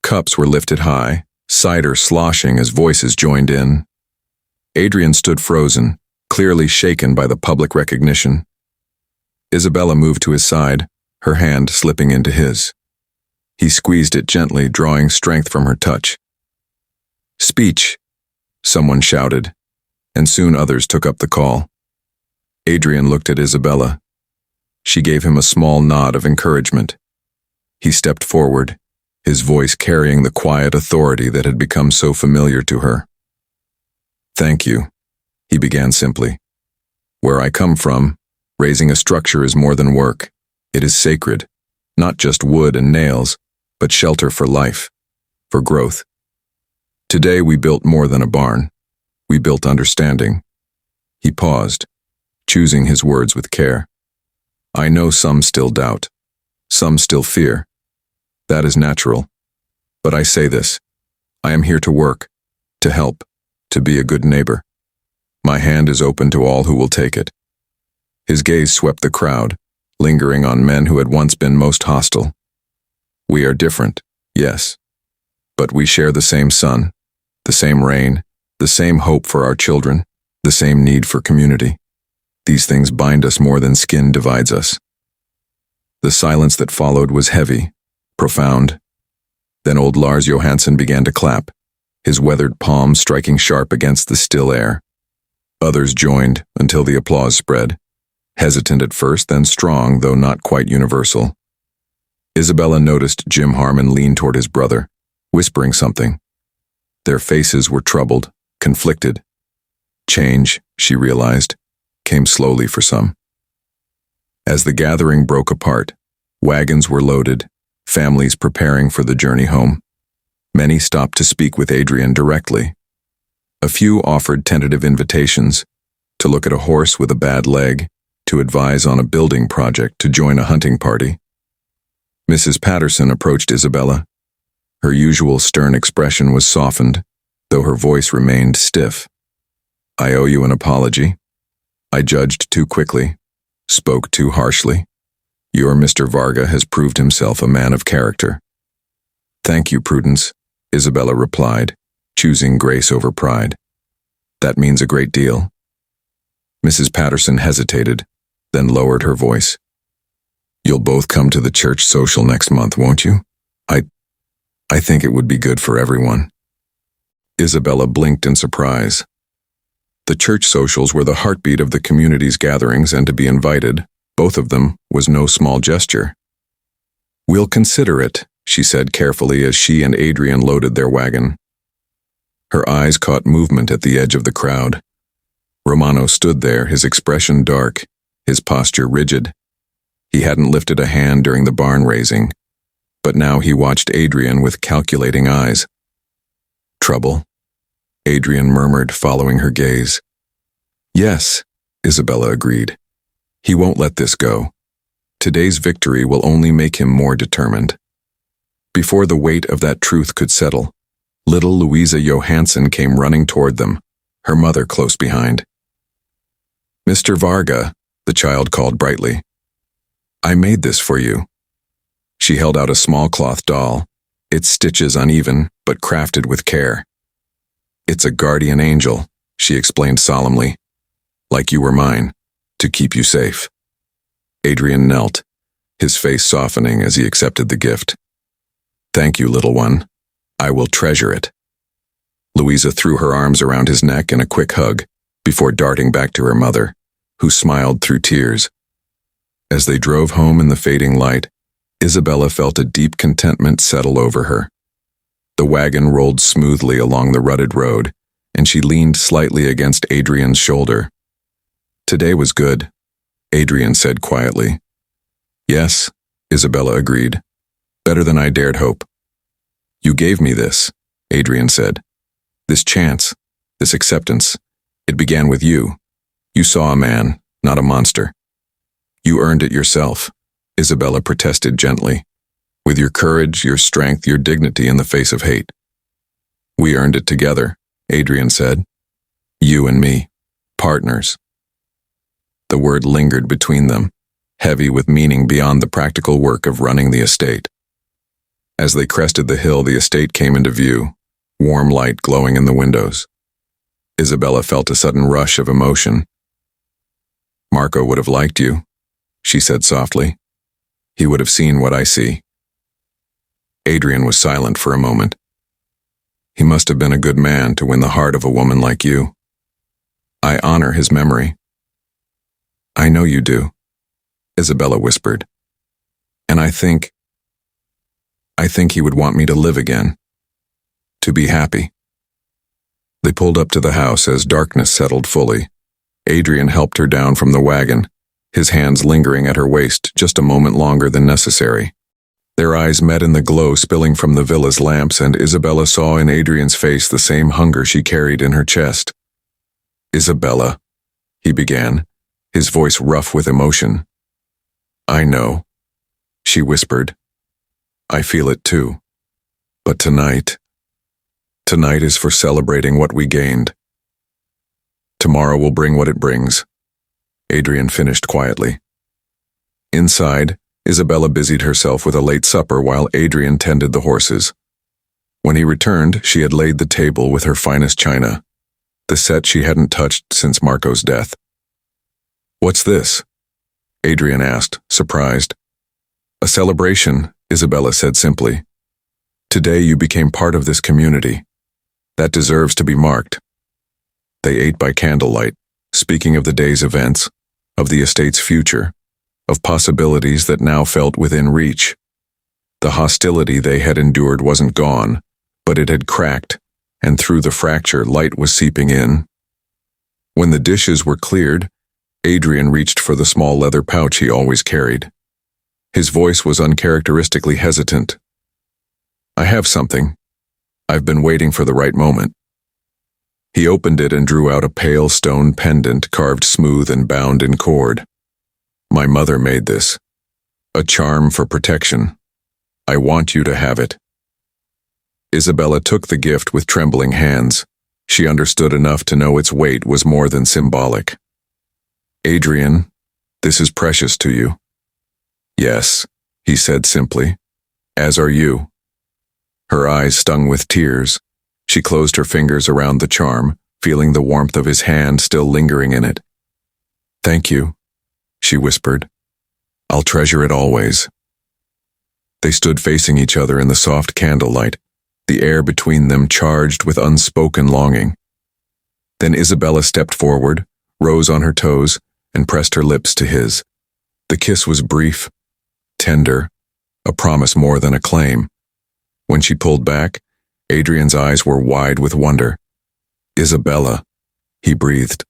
Cups were lifted high, cider sloshing as voices joined in. Adrian stood frozen, clearly shaken by the public recognition. Isabella moved to his side, her hand slipping into his. He squeezed it gently, drawing strength from her touch. "Speech," someone shouted, and soon others took up the call. Adrian looked at Isabella. She gave him a small nod of encouragement. He stepped forward, his voice carrying the quiet authority that had become so familiar to her. "Thank you," he began simply. "Where I come from, raising a structure is more than work. It is sacred, not just wood and nails, but shelter for life, for growth. Today we built more than a barn. We built understanding." He paused, choosing his words with care. "I know some still doubt, some still fear. That is natural. But I say this, I am here to work, to help, to be a good neighbor. My hand is open to all who will take it. His gaze swept the crowd, lingering on men who had once been most hostile. We are different, yes, but we share the same sun, the same rain, the same hope for our children, the same need for community. These things bind us more than skin divides us. The silence that followed was heavy, profound. Then old Lars Johansson began to clap, his weathered palms striking sharp against the still air. Others joined until the applause spread, hesitant at first, then strong, though not quite universal. Isabella noticed Jim Harmon lean toward his brother, whispering something. Their faces were troubled, conflicted. Change, she realized, came slowly for some. As the gathering broke apart, wagons were loaded, families preparing for the journey home. Many stopped to speak with Adrian directly. A few offered tentative invitations, to look at a horse with a bad leg, to advise on a building project, to join a hunting party. Mrs. Patterson approached Isabella. Her usual stern expression was softened, though her voice remained stiff. I owe you an apology. I judged too quickly, spoke too harshly. Your Mr. Varga has proved himself a man of character. Thank you, Prudence, Isabella replied, choosing grace over pride. That means a great deal. Mrs. Patterson hesitated, then lowered her voice. You'll both come to the church social next month, won't you? I think it would be good for everyone. Isabella blinked in surprise. The church socials were the heartbeat of the community's gatherings, and to be invited, both of them, was no small gesture. We'll consider it, she said carefully as she and Adrian loaded their wagon. Her eyes caught movement at the edge of the crowd. Romano stood there, his expression dark, his posture rigid. He hadn't lifted a hand during the barn raising, but now he watched Adrian with calculating eyes. Trouble? Adrian murmured, following her gaze. Yes, Isabella agreed. He won't let this go. Today's victory will only make him more determined. Before the weight of that truth could settle, little Louisa Johansson came running toward them, her mother close behind. Mr. Varga, the child called brightly. I made this for you. She held out a small cloth doll, its stitches uneven but crafted with care. It's a guardian angel, she explained solemnly, like you were mine, to keep you safe. Adrian knelt, his face softening as he accepted the gift. Thank you, little one. I will treasure it. Louisa threw her arms around his neck in a quick hug before darting back to her mother, who smiled through tears. As they drove home in the fading light, Isabella felt a deep contentment settle over her. The wagon rolled smoothly along the rutted road, and she leaned slightly against Adrian's shoulder. Today was good, Adrian said quietly. Yes, Isabella agreed. Better than I dared hope. You gave me this, Adrian said. This chance, this acceptance. It began with you. You saw a man, not a monster. You earned it yourself, Isabella protested gently, with your courage, your strength, your dignity in the face of hate. We earned it together, Adrian said. You and me, partners. The word lingered between them, heavy with meaning beyond the practical work of running the estate. As they crested the hill, the estate came into view, warm light glowing in the windows. Isabella felt a sudden rush of emotion. Marco would have liked you, she said softly. He would have seen what I see. Adrian was silent for a moment. He must have been a good man to win the heart of a woman like you. I honor his memory. I know you do, Isabella whispered. And I think he would want me to live again, to be happy. They pulled up to the house as darkness settled fully. Adrian helped her down from the wagon, his hands lingering at her waist just a moment longer than necessary. Their eyes met in the glow spilling from the villa's lamps, and Isabella saw in Adrian's face the same hunger she carried in her chest. Isabella, he began, his voice rough with emotion. I know, she whispered. I feel it too. But tonight is for celebrating what we gained. Tomorrow will bring what it brings. Adrian finished quietly. Inside, Isabella busied herself with a late supper while Adrian tended the horses. When he returned, she had laid the table with her finest china, the set she hadn't touched since Marco's death. "What's this?" Adrian asked, surprised. "A celebration," Isabella said simply. "Today you became part of this community. That deserves to be marked." They ate by candlelight, speaking of the day's events, of the estate's future, of possibilities that now felt within reach. The hostility they had endured wasn't gone, but it had cracked, and through the fracture light was seeping in. When the dishes were cleared, Adrian reached for the small leather pouch he always carried. His voice was uncharacteristically hesitant. "I have something. I've been waiting for the right moment." He opened it and drew out a pale stone pendant carved smooth and bound in cord. "My mother made this. A charm for protection. I want you to have it." Isabella took the gift with trembling hands. She understood enough to know its weight was more than symbolic. "Adrian, this is precious to you." "Yes," he said simply. "As are you." Her eyes stung with tears. She closed her fingers around the charm, feeling the warmth of his hand still lingering in it. "Thank you," she whispered. "I'll treasure it always." They stood facing each other in the soft candlelight, the air between them charged with unspoken longing. Then Isabella stepped forward, rose on her toes, and pressed her lips to his. The kiss was brief, tender, a promise more than a claim. When she pulled back, Adrian's eyes were wide with wonder. "Isabella," he breathed.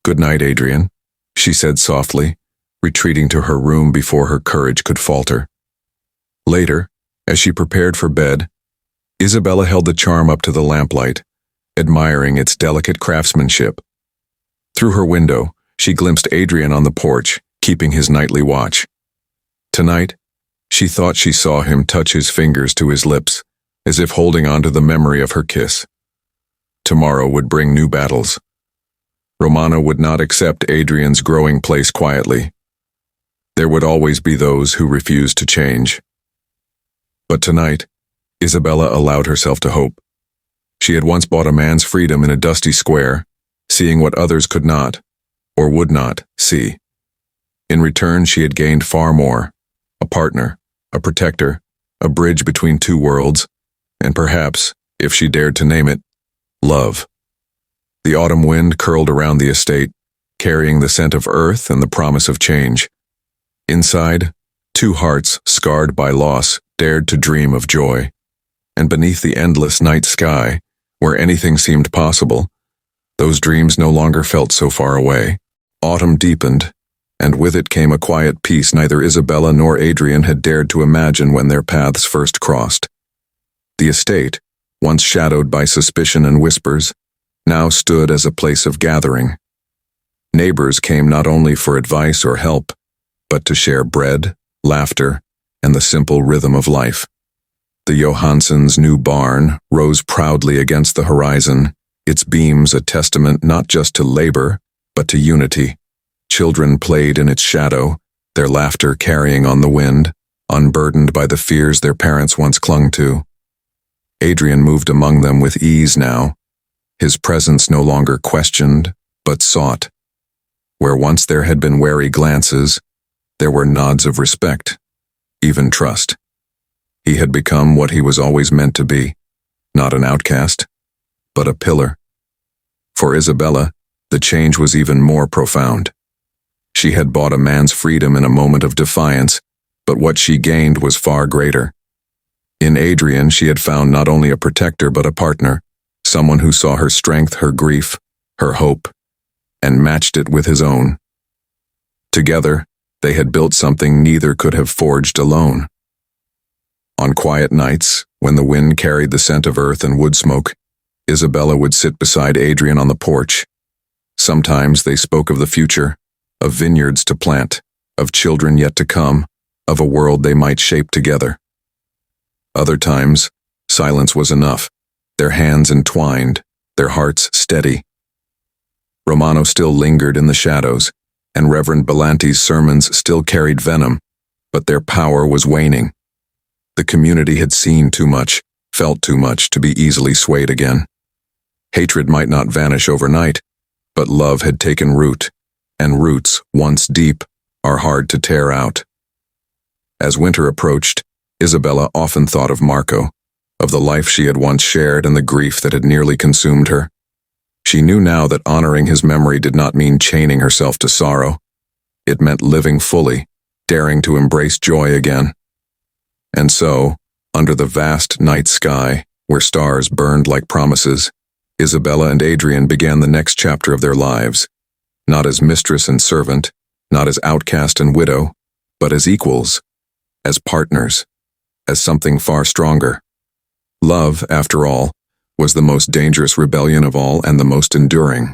"Good night, Adrian," she said softly, retreating to her room before her courage could falter. Later, as she prepared for bed, Isabella held the charm up to the lamplight, admiring its delicate craftsmanship. Through her window, she glimpsed Adrian on the porch, keeping his nightly watch. Tonight, she thought she saw him touch his fingers to his lips, as if holding on to the memory of her kiss. Tomorrow would bring new battles. Romano would not accept Adrian's growing place quietly. There would always be those who refused to change. But tonight, Isabella allowed herself to hope. She had once bought a man's freedom in a dusty square, seeing what others could not, or would not, see. In return, she had gained far more: a partner, a protector, a bridge between two worlds, and perhaps, if she dared to name it, love. The autumn wind curled around the estate, carrying the scent of earth and the promise of change. Inside, two hearts, scarred by loss, dared to dream of joy. And beneath the endless night sky, where anything seemed possible, those dreams no longer felt so far away. Autumn deepened, and with it came a quiet peace neither Isabella nor Adrian had dared to imagine when their paths first crossed. The estate, once shadowed by suspicion and whispers, now stood as a place of gathering. Neighbors came not only for advice or help, but to share bread, laughter, and the simple rhythm of life. The Johanssons' new barn rose proudly against the horizon, its beams a testament not just to labor, but to unity. Children played in its shadow, their laughter carrying on the wind, unburdened by the fears their parents once clung to. Adrian moved among them with ease now, his presence no longer questioned, but sought. Where once there had been wary glances, there were nods of respect, even trust. He had become what he was always meant to be, not an outcast, but a pillar. For Isabella, the change was even more profound. She had bought a man's freedom in a moment of defiance, but what she gained was far greater. In Adrian, she had found not only a protector but a partner, someone who saw her strength, her grief, her hope, and matched it with his own. Together, they had built something neither could have forged alone. On quiet nights, when the wind carried the scent of earth and wood smoke, Isabella would sit beside Adrian on the porch. Sometimes they spoke of the future, of vineyards to plant, of children yet to come, of a world they might shape together. Other times, silence was enough, their hands entwined, their hearts steady. Romano still lingered in the shadows, and Reverend Bellanti's sermons still carried venom, but their power was waning. The community had seen too much, felt too much to be easily swayed again. Hatred might not vanish overnight, but love had taken root, and roots, once deep, are hard to tear out. As winter approached, Isabella often thought of Marco, of the life she had once shared and the grief that had nearly consumed her. She knew now that honoring his memory did not mean chaining herself to sorrow. It meant living fully, daring to embrace joy again. And so, under the vast night sky, where stars burned like promises, Isabella and Adrian began the next chapter of their lives, not as mistress and servant, not as outcast and widow, but as equals, as partners, as something far stronger. Love, after all, was the most dangerous rebellion of all and the most enduring.